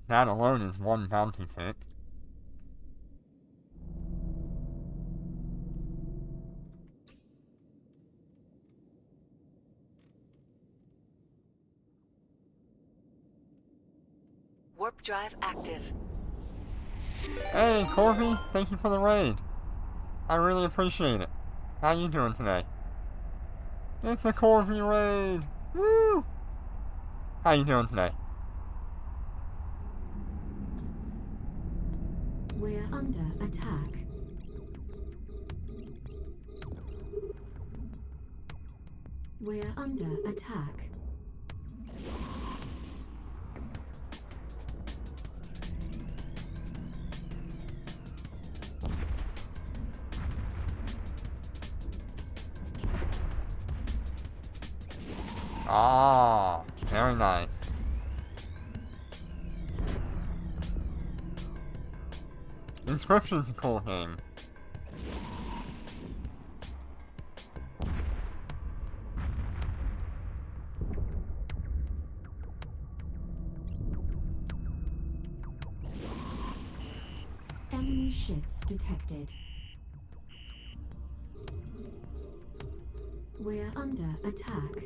That alone is one bounty tick. Warp drive active. Hey, Corby, thank you for the raid. I really appreciate it. How you doing today? It's a Corby raid! Woo! How you doing today? We're under attack. We're under attack. Ah, very nice. Inscription's a cool game. Enemy ships detected. We're under attack.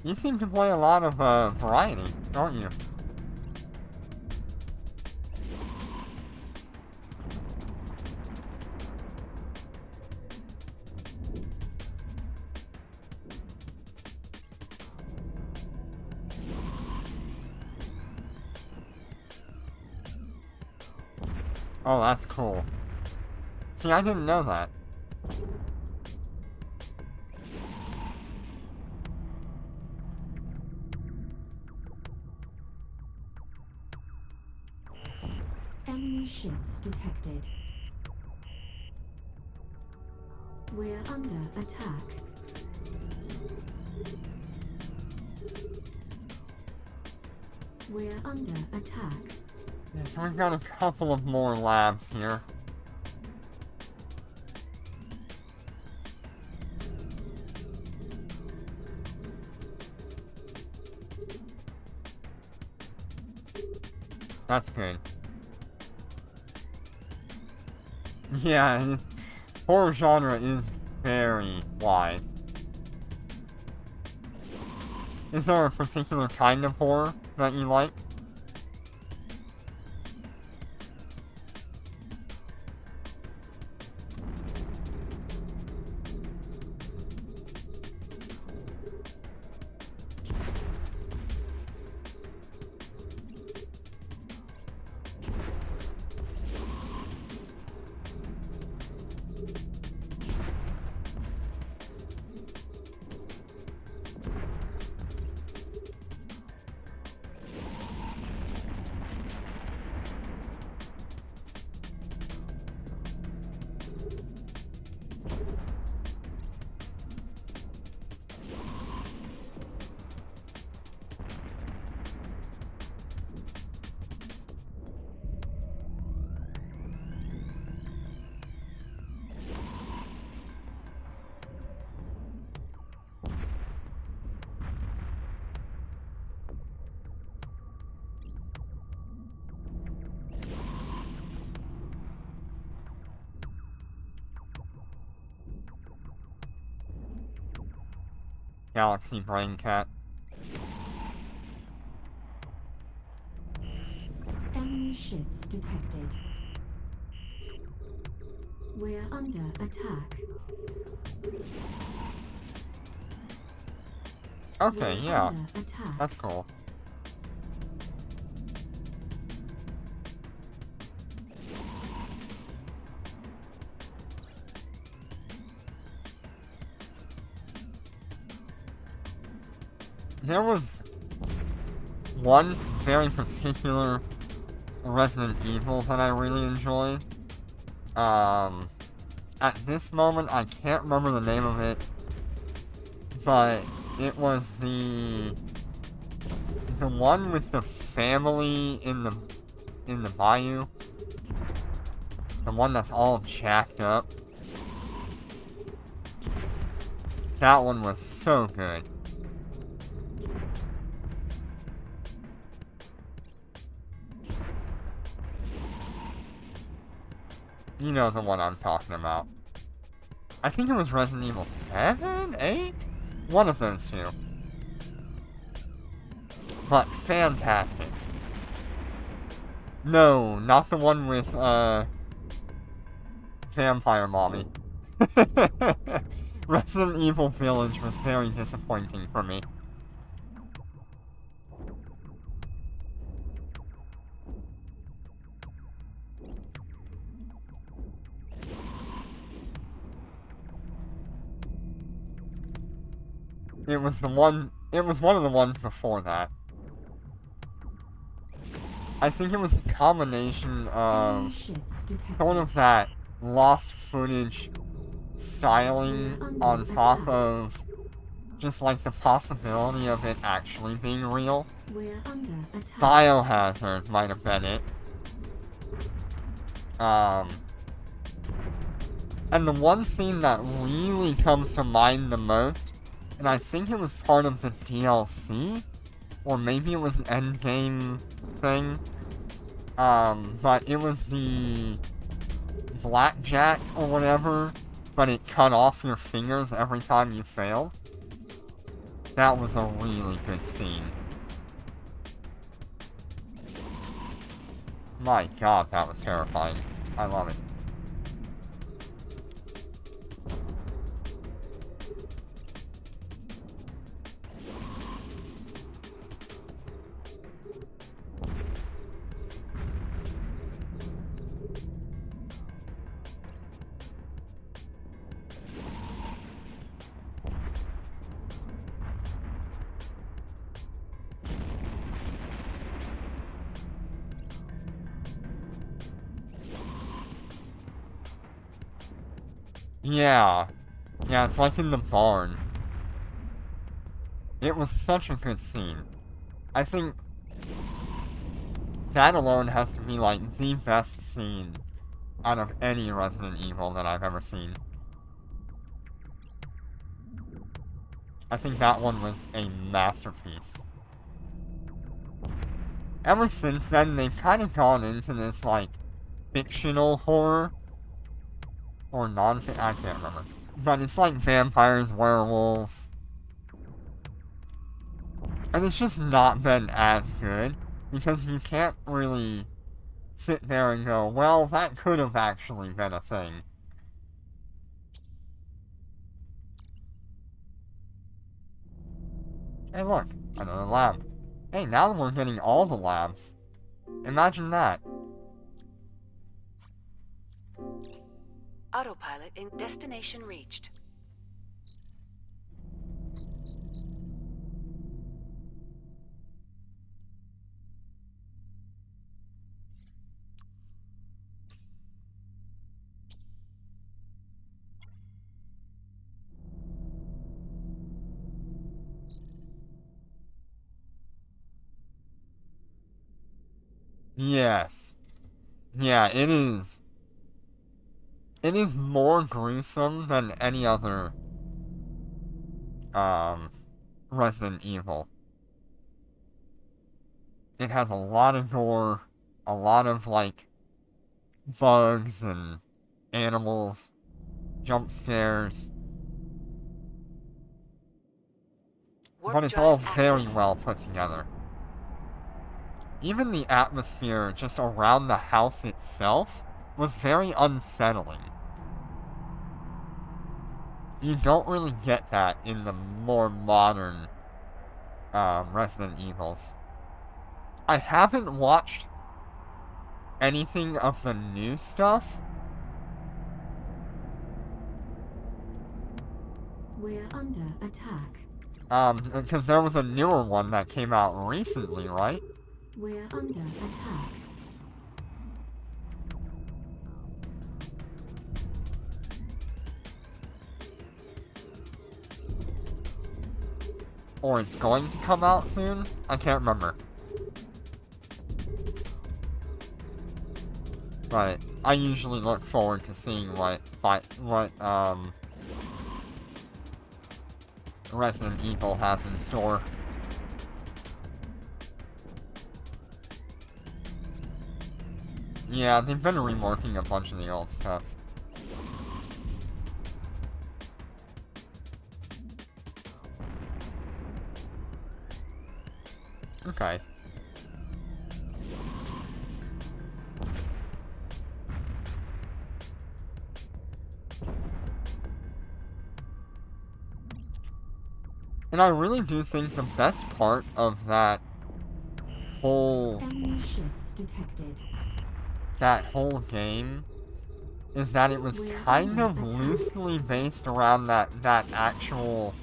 You seem to play a lot of variety, don't you? Oh, that's cool. See, I didn't know that. Enemy ships detected. We're under attack. We're under attack. Yeah, so we've got a couple of more labs here. That's good. Yeah, horror genre is very wide. Is there a particular kind of horror that you like? Galaxy Brain Cat. Enemy ships detected. We're under attack. Okay, We're yeah. under attack. That's cool. There was one very particular Resident Evil that I really enjoyed. At this moment, I can't remember the name of it, but it was the one with the family in the bayou, the one that's all jacked up. That one was so good. You know the one I'm talking about. I think it was Resident Evil 7? 8? One of those two. But fantastic. No, not the one with, Vampire Mommy. Resident Evil Village was very disappointing for me. It was one of the ones before that. I think it was the combination Enemy of ships detected. sort of that lost footage styling on top of just like the possibility of it actually being real. We're under attack. Biohazard might have been it. And the one scene that really comes to mind the most, and I think it was part of the DLC, or maybe it was an endgame thing, but it was the blackjack or whatever, but it cut off your fingers every time you failed. That was a really good scene. My god, that was terrifying. I love it. Yeah. Yeah, it's like in the barn. It was such a good scene. I think that alone has to be like the best scene out of any Resident Evil that I've ever seen. I think that one was a masterpiece. Ever since then, they've kind of gone into this, like, fictional horror. Or non-fiction, I can't remember. But it's like vampires, werewolves. And it's just not been as good. Because you can't really sit there and go, well, that could have actually been a thing. Hey look, another lab. Hey, now we're getting all the labs. Imagine that. Autopilot in destination reached. Yes. Yeah, it is. It is more gruesome than any other, Resident Evil. It has a lot of gore, a lot of, like, bugs and animals, jump scares, Warp but it's drive all active. very well put together. Even the atmosphere just around the house itself was very unsettling. You don't really get that in the more modern Resident Evils. I haven't watched anything of the new stuff. We're under attack. Because there was a newer one that came out recently, right? We're under attack. Or it's going to come out soon? I can't remember. But I usually look forward to seeing what Resident Evil has in store. Yeah, they've been reworking a bunch of the old stuff. Okay. And I really do think the best part of that whole Enemy ships detected. game is that it was We're kind under of attack. loosely based around that actual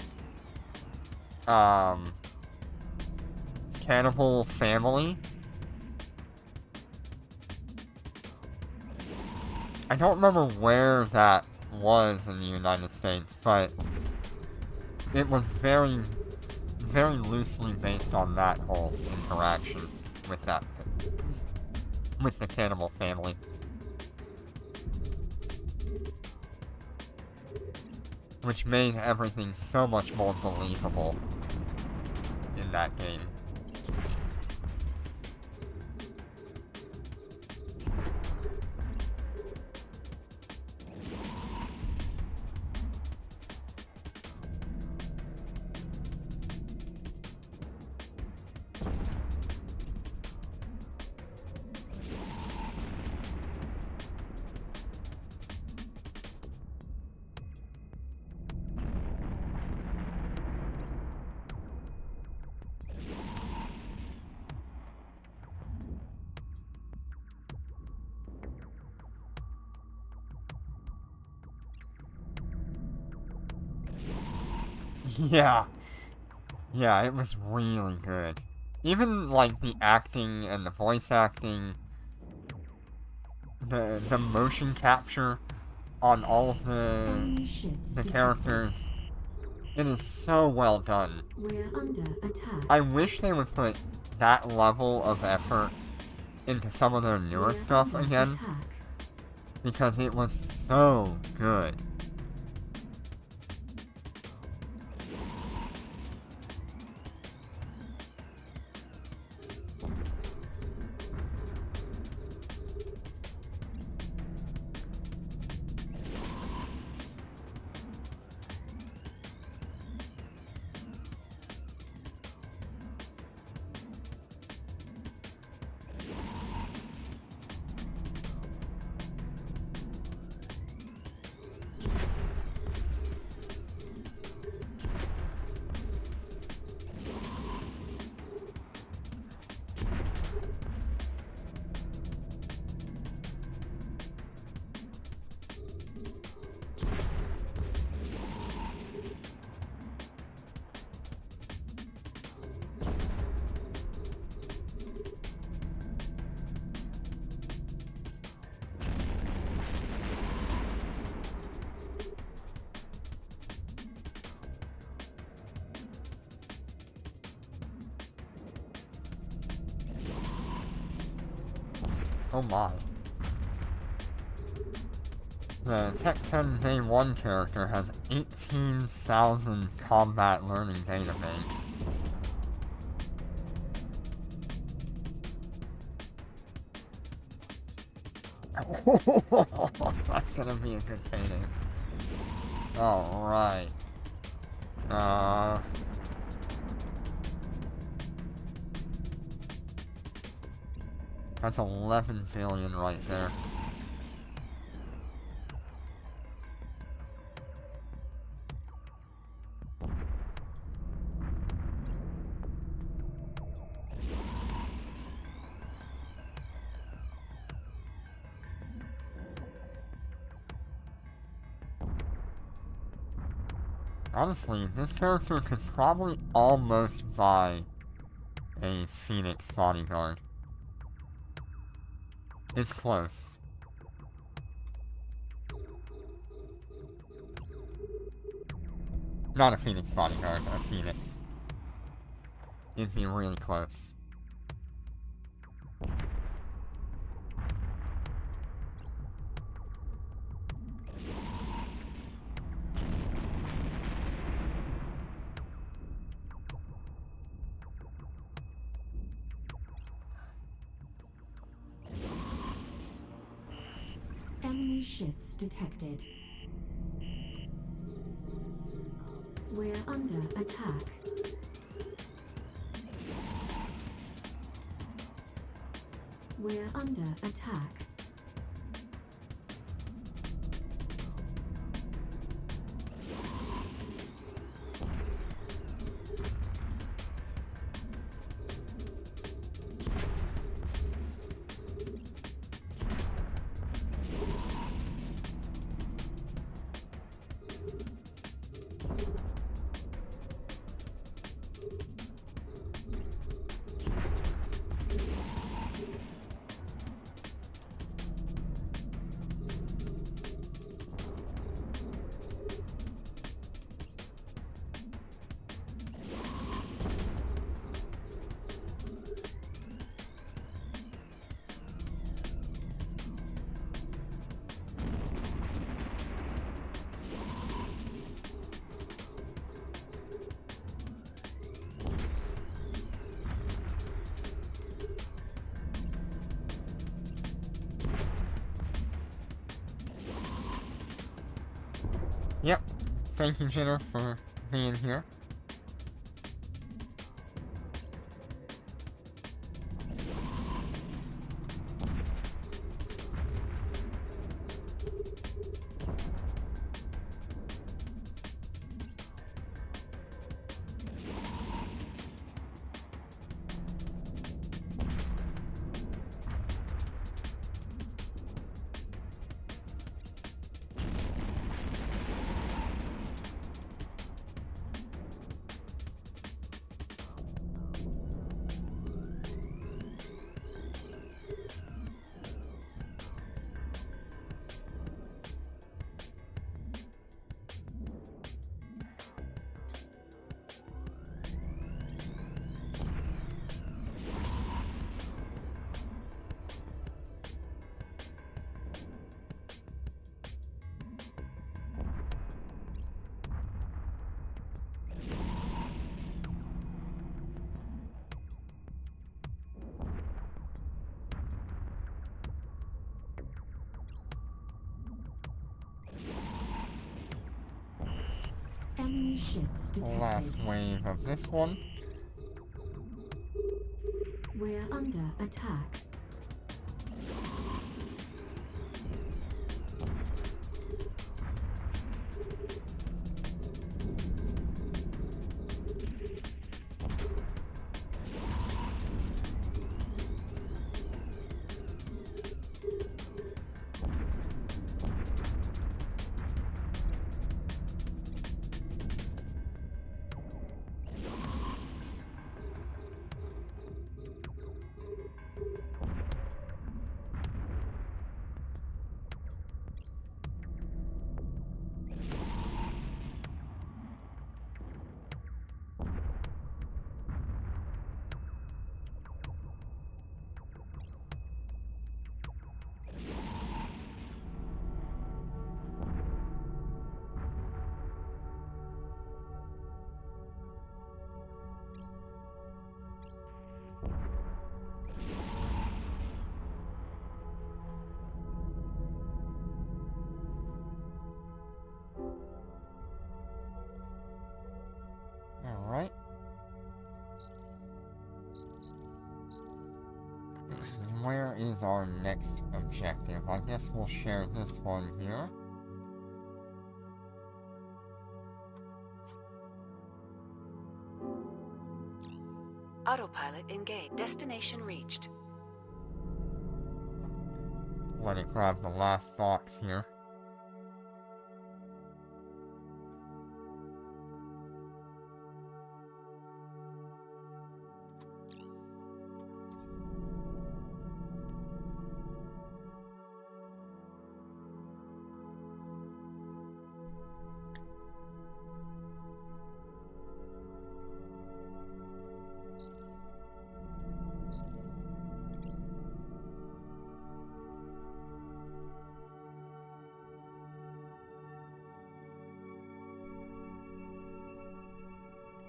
cannibal family. I don't remember where that was in the United States, but it was very, very loosely based on that whole interaction with the cannibal family. Which made everything so much more believable in that game. Yeah. Yeah, it was really good. Even, like, the acting and the voice acting, the motion capture, on all of Enemy ships the detected. characters. It is so well done. We're under attack. I wish they would put that level of effort into some of their newer We're stuff under again, attack. because it was so good. Oh my. The Tech 10 Day 1 character has 18,000 combat learning database. That's gonna be a good payday. Alright. That's 11 billion right there. Honestly, this character could probably almost buy a Phoenix bodyguard. It's close. Not a Phoenix bodyguard, a Phoenix. It'd be really close. Enemy ships detected. We're under attack. We're under attack. Yep. Thank you, Jenner, for being here. ships detected. last wave of this one. We're under attack. Alright. Where is our next objective? I guess we'll share this one here. Autopilot engaged. Destination reached. Let it grab the last box here.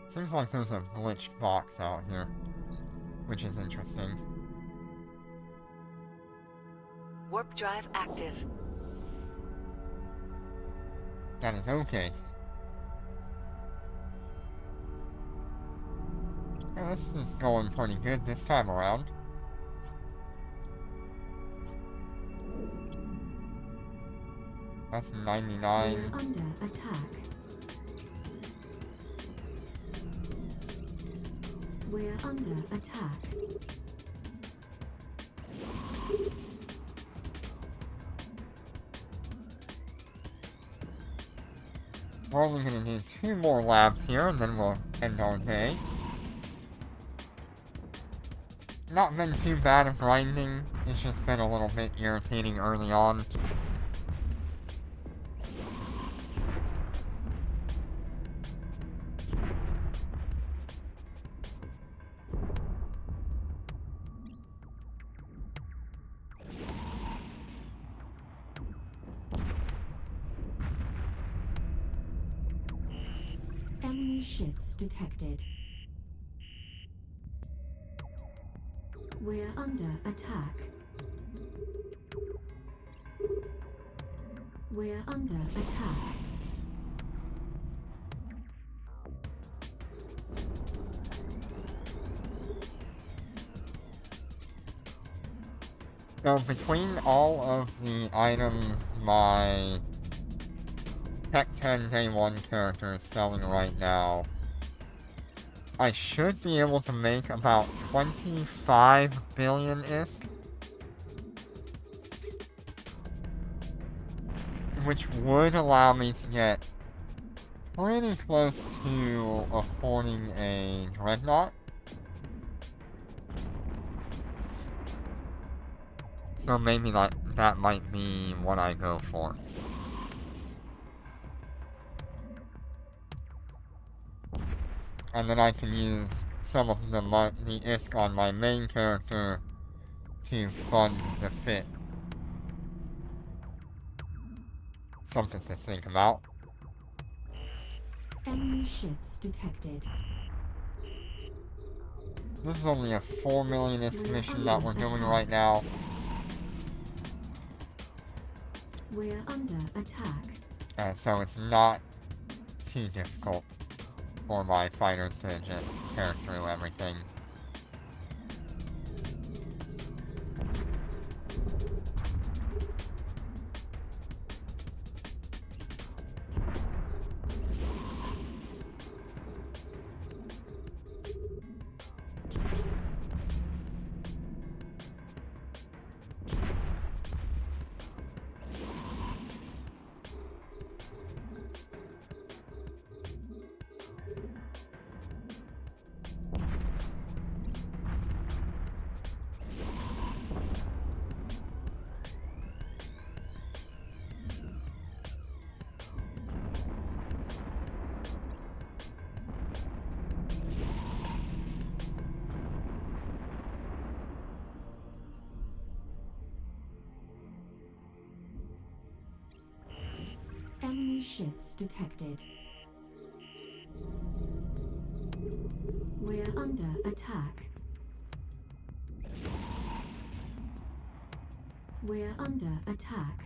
Seems like there's a glitched box out here, which is interesting. Warp drive active. That is okay. Yeah, this is going pretty good this time around. That's 99. We're under attack. We're under attack. We're only gonna do 2 more labs here, and then we'll end our day. Not been too bad at grinding, it's just been a little bit irritating early on. Enemy ships detected. We're under attack. We're under attack. So between all of the items my Tech 10 Day 1 character is selling right now, I should be able to make about 25 billion ISK. Which would allow me to get pretty close to affording a Dreadnought. So maybe that might be what I go for. And then I can use some of the ISK on my main character to fund the fit. Something to think about. Enemy ships detected. This is only a 4 million ISK mission that we're doing right now. We're under attack. So it's not too difficult. for my fighters to just tear through everything. Enemy ships detected. We're under attack. We're under attack.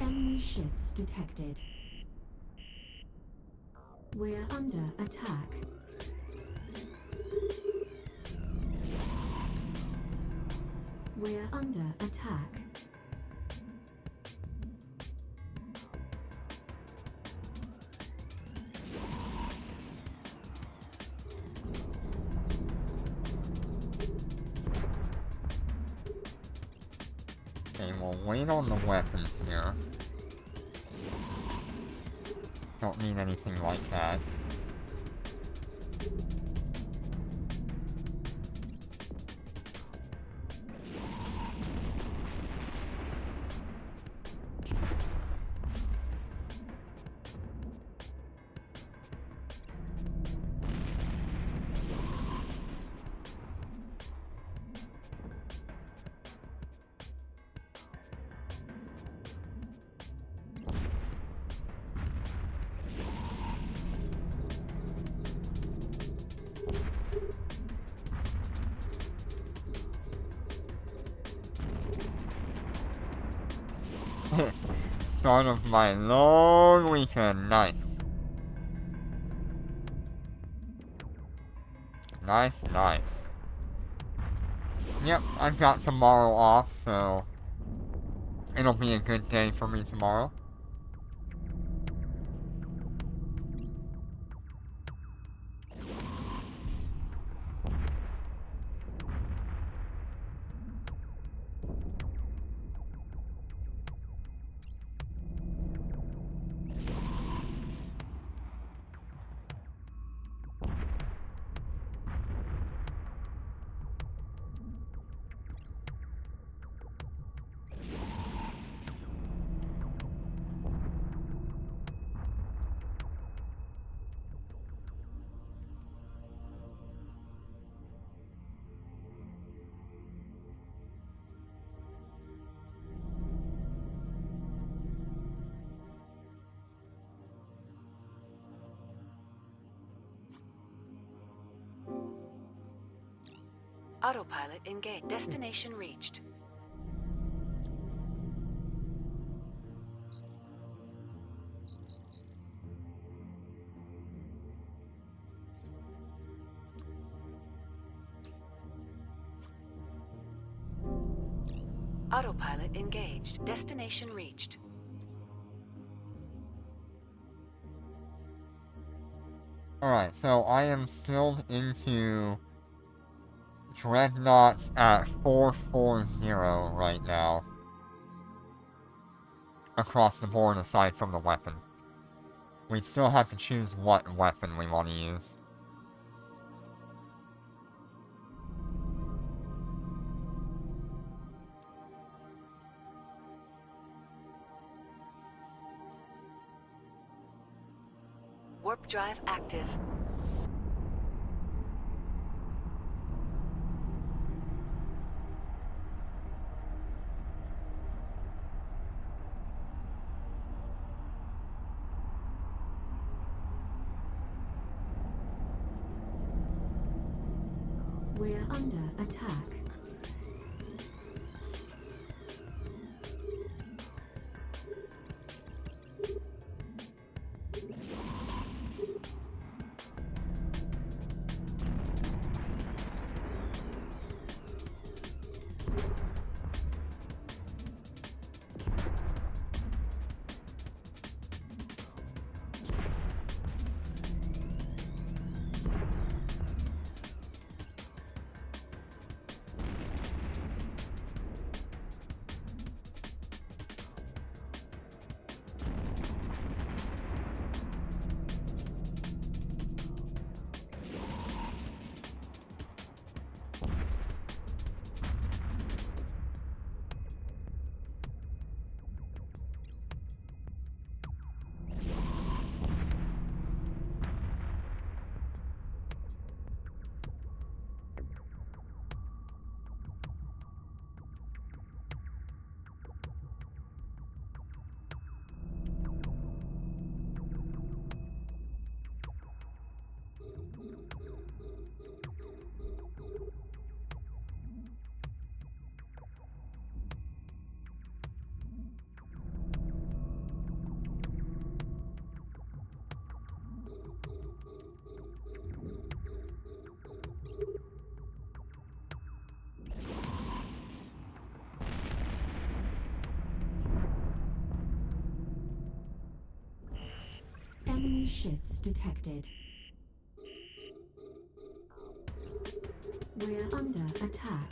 Enemy ships detected. We're under attack. We're under attack. Okay, we'll wait on the weapons here. Don't need anything like that. Start of my long weekend. Nice. Nice, nice. Yep, I've got tomorrow off, so it'll be a good day for me tomorrow. Autopilot engaged. Destination reached. Autopilot engaged. Destination reached. Alright, so I am skilled into Dreadnoughts at 440 right now. Across the board aside from the weapon. We still have to choose what weapon we want to use. Warp drive active. We're under attack. Enemy ships detected. We're under attack.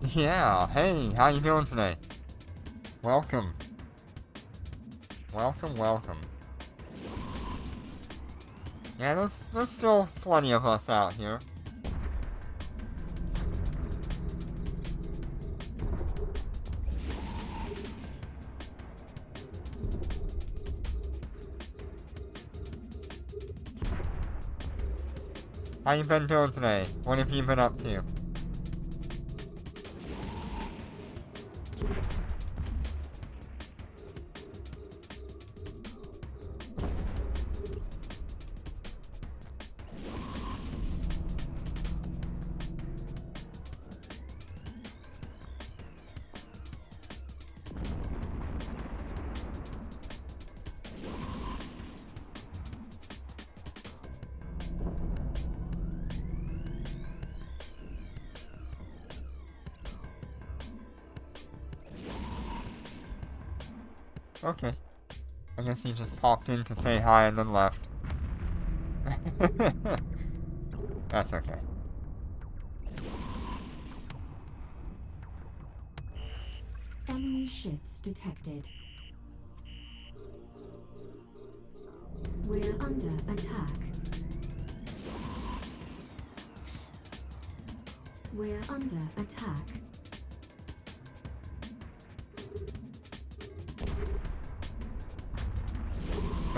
Yeah, hey, how you doing today? Welcome. Welcome. Yeah, there's still plenty of us out here. How you been doing today? What have you been up to? Okay. I guess he just popped in to say hi and then left. That's okay. Enemy ships detected. We're under attack. We're under attack.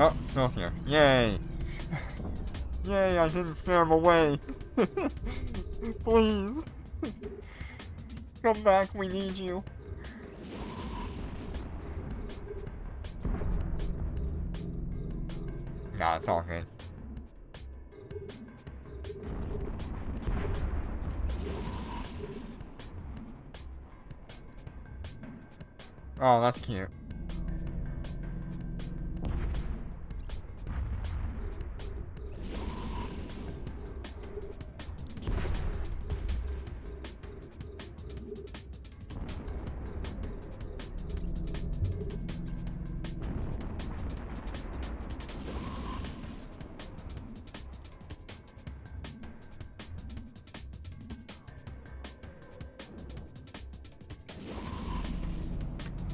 Oh, still here. Yay! Yay, I didn't scare him away! Please! Come back, we need you! Nah, it's all good. Oh, that's cute.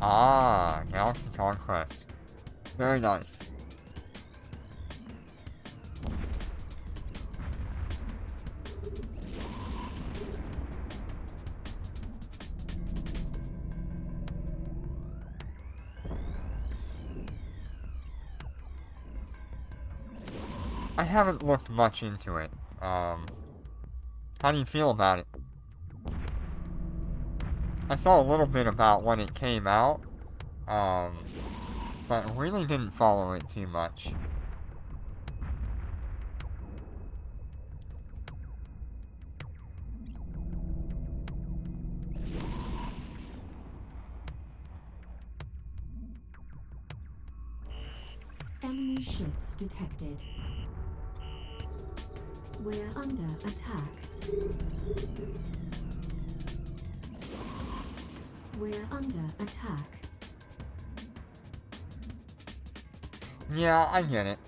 Ah, Galaxy Conquest. Very nice. I haven't looked much into it. How do you feel about it? I saw a little bit about when it came out, but really didn't follow it too much. Enemy ships detected. We're under attack. We're under attack. Yeah, I get it.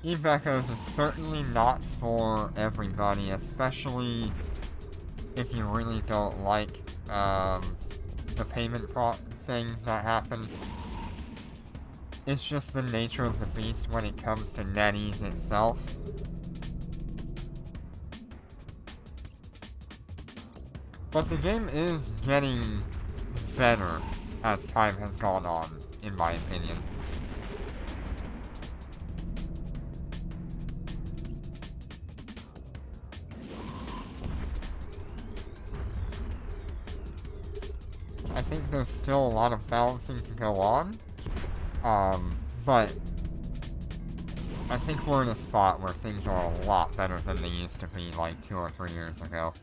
Eve Echoes is certainly not for everybody, especially if you really don't like, the payment things that happen. It's just the nature of the beast when it comes to NetEase itself. But the game is getting better as time has gone on, in my opinion. I think there's still a lot of balancing to go on. But I think we're in a spot where things are a lot better than they used to be like 2 or 3 years ago.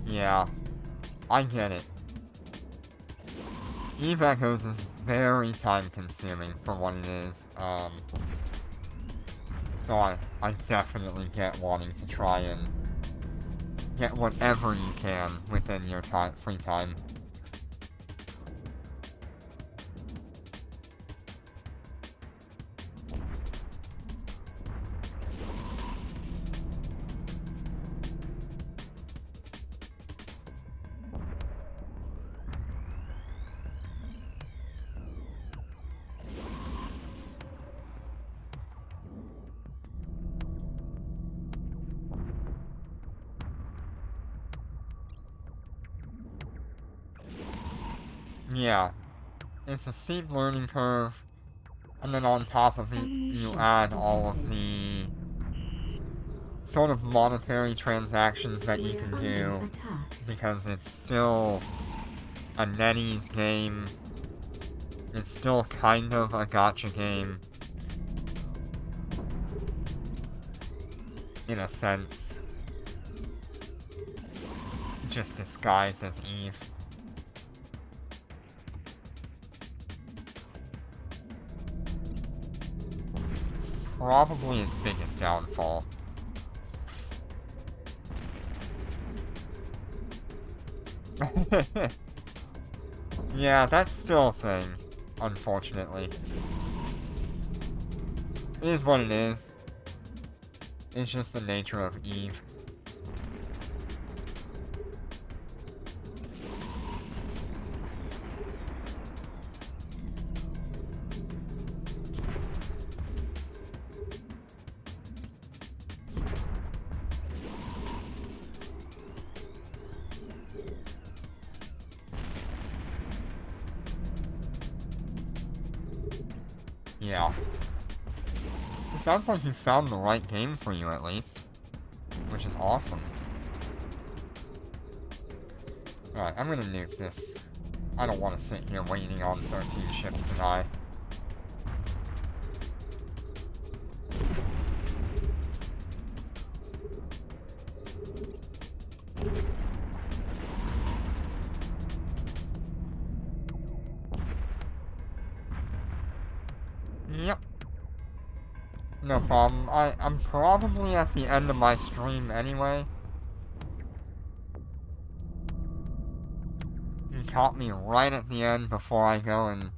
Yeah, I get it. Eve Echoes is very time-consuming for what it is, so I definitely get wanting to try and get whatever you can within your free time. Yeah, it's a steep learning curve, and then on top of it, you add all of the sort of monetary transactions that you can do, because it's still a NetEase game. It's still kind of a gacha game, in a sense, just disguised as Eve. Probably its biggest downfall. Yeah, that's still a thing, unfortunately. It is what it is. It's just the nature of Eve. Yeah. It sounds like you found the right game for you, at least. Which is awesome. Alright, I'm gonna nuke this. I don't want to sit here waiting on 13 ships to die. Yep. No problem. I'm probably at the end of my stream anyway. You caught me right at the end before I go and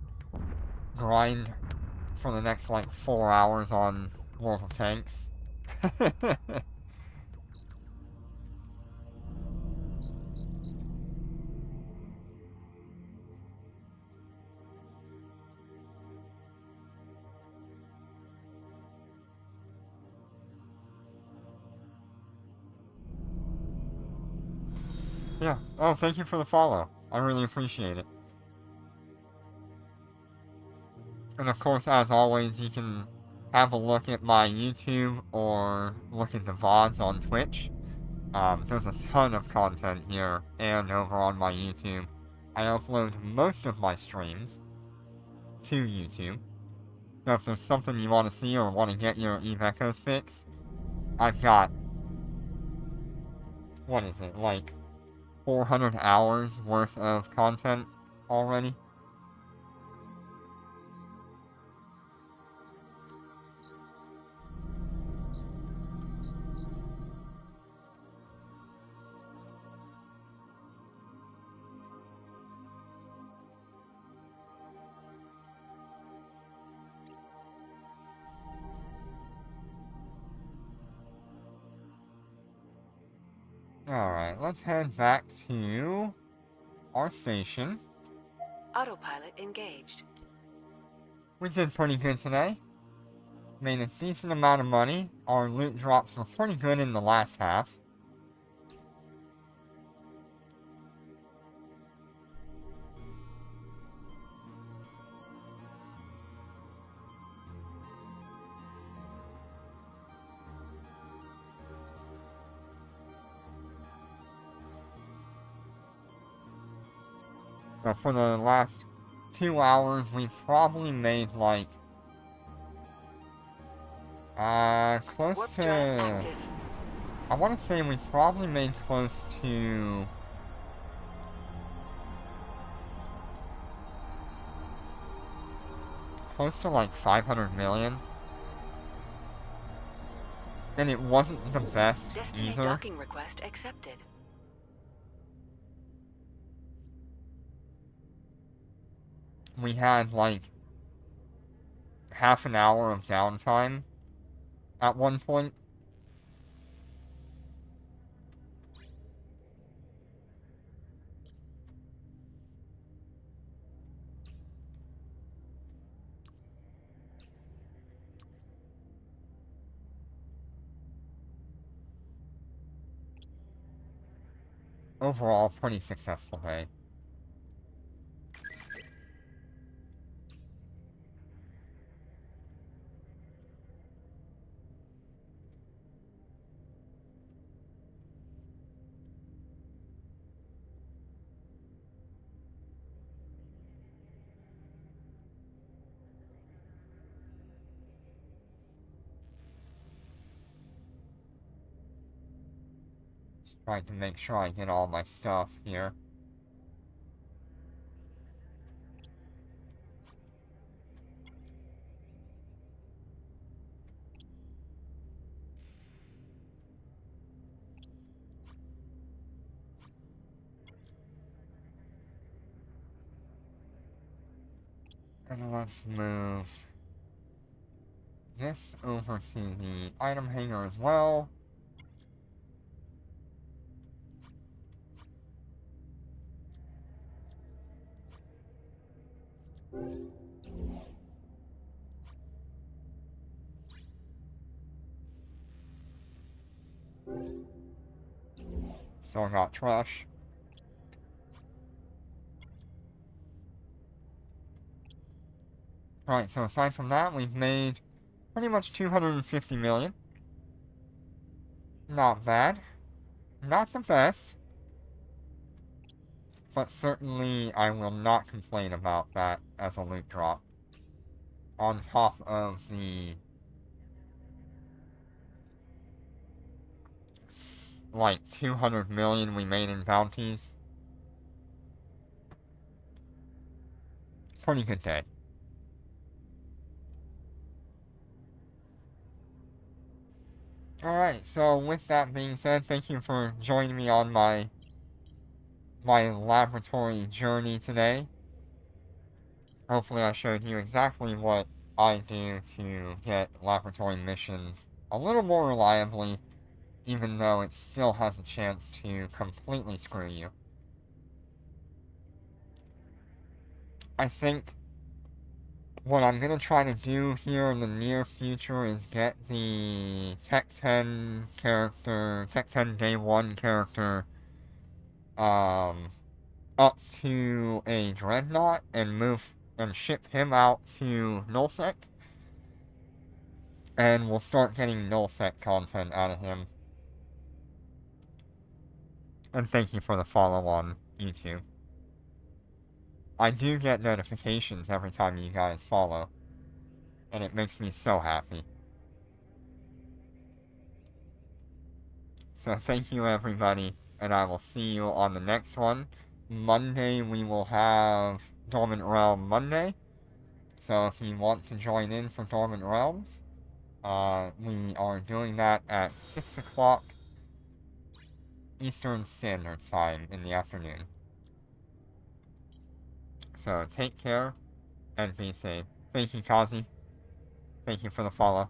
grind for the next, like, 4 hours on World of Tanks. Yeah. Oh, thank you for the follow. I really appreciate it. And of course, as always, you can have a look at my YouTube or look at the VODs on Twitch. There's a ton of content here and over on my YouTube. I upload most of my streams to YouTube. So if there's something you want to see or want to get your Eve Echoes fix, I've got, what is it, like 400 hours worth of content already. Alright, let's head back to our station. Autopilot engaged. We did pretty good today. Made a decent amount of money. Our loot drops were pretty good in the last half. But for the last 2 hours, we probably made like close Warp to, drive active. I want to say we probably made close to like 500 million. And it wasn't the best Destiny either. docking request accepted. We had like half an hour of downtime at one point. Overall, pretty successful day. Trying to make sure I get all my stuff here. And let's move this over to the item hanger as well. Still got trash. Alright, so aside from that, we've made pretty much 250 million. Not bad. Not the best. But certainly I will not complain about that as a loot drop. On top of the like 200 million we made in bounties. Pretty good day. Alright, so with that being said, thank you for joining me on my laboratory journey today. Hopefully I showed you exactly what I do to get laboratory missions a little more reliably, even though it still has a chance to completely screw you. I think what I'm gonna try to do here in the near future is get the Tech 10 character, Tech 10 Day 1 character, up to a Dreadnought and ship him out to Nullsec. And we'll start getting Nullsec content out of him. And thank you for the follow on YouTube. I do get notifications every time you guys follow, and it makes me so happy. So thank you everybody, and I will see you on the next one. Monday we will have Dormant Realm Monday, so if you want to join in for Dormant Realms, we are doing that at 6 o'clock Eastern Standard Time in the afternoon. So take care, and be safe. Thank you, Kazi. Thank you for the follow.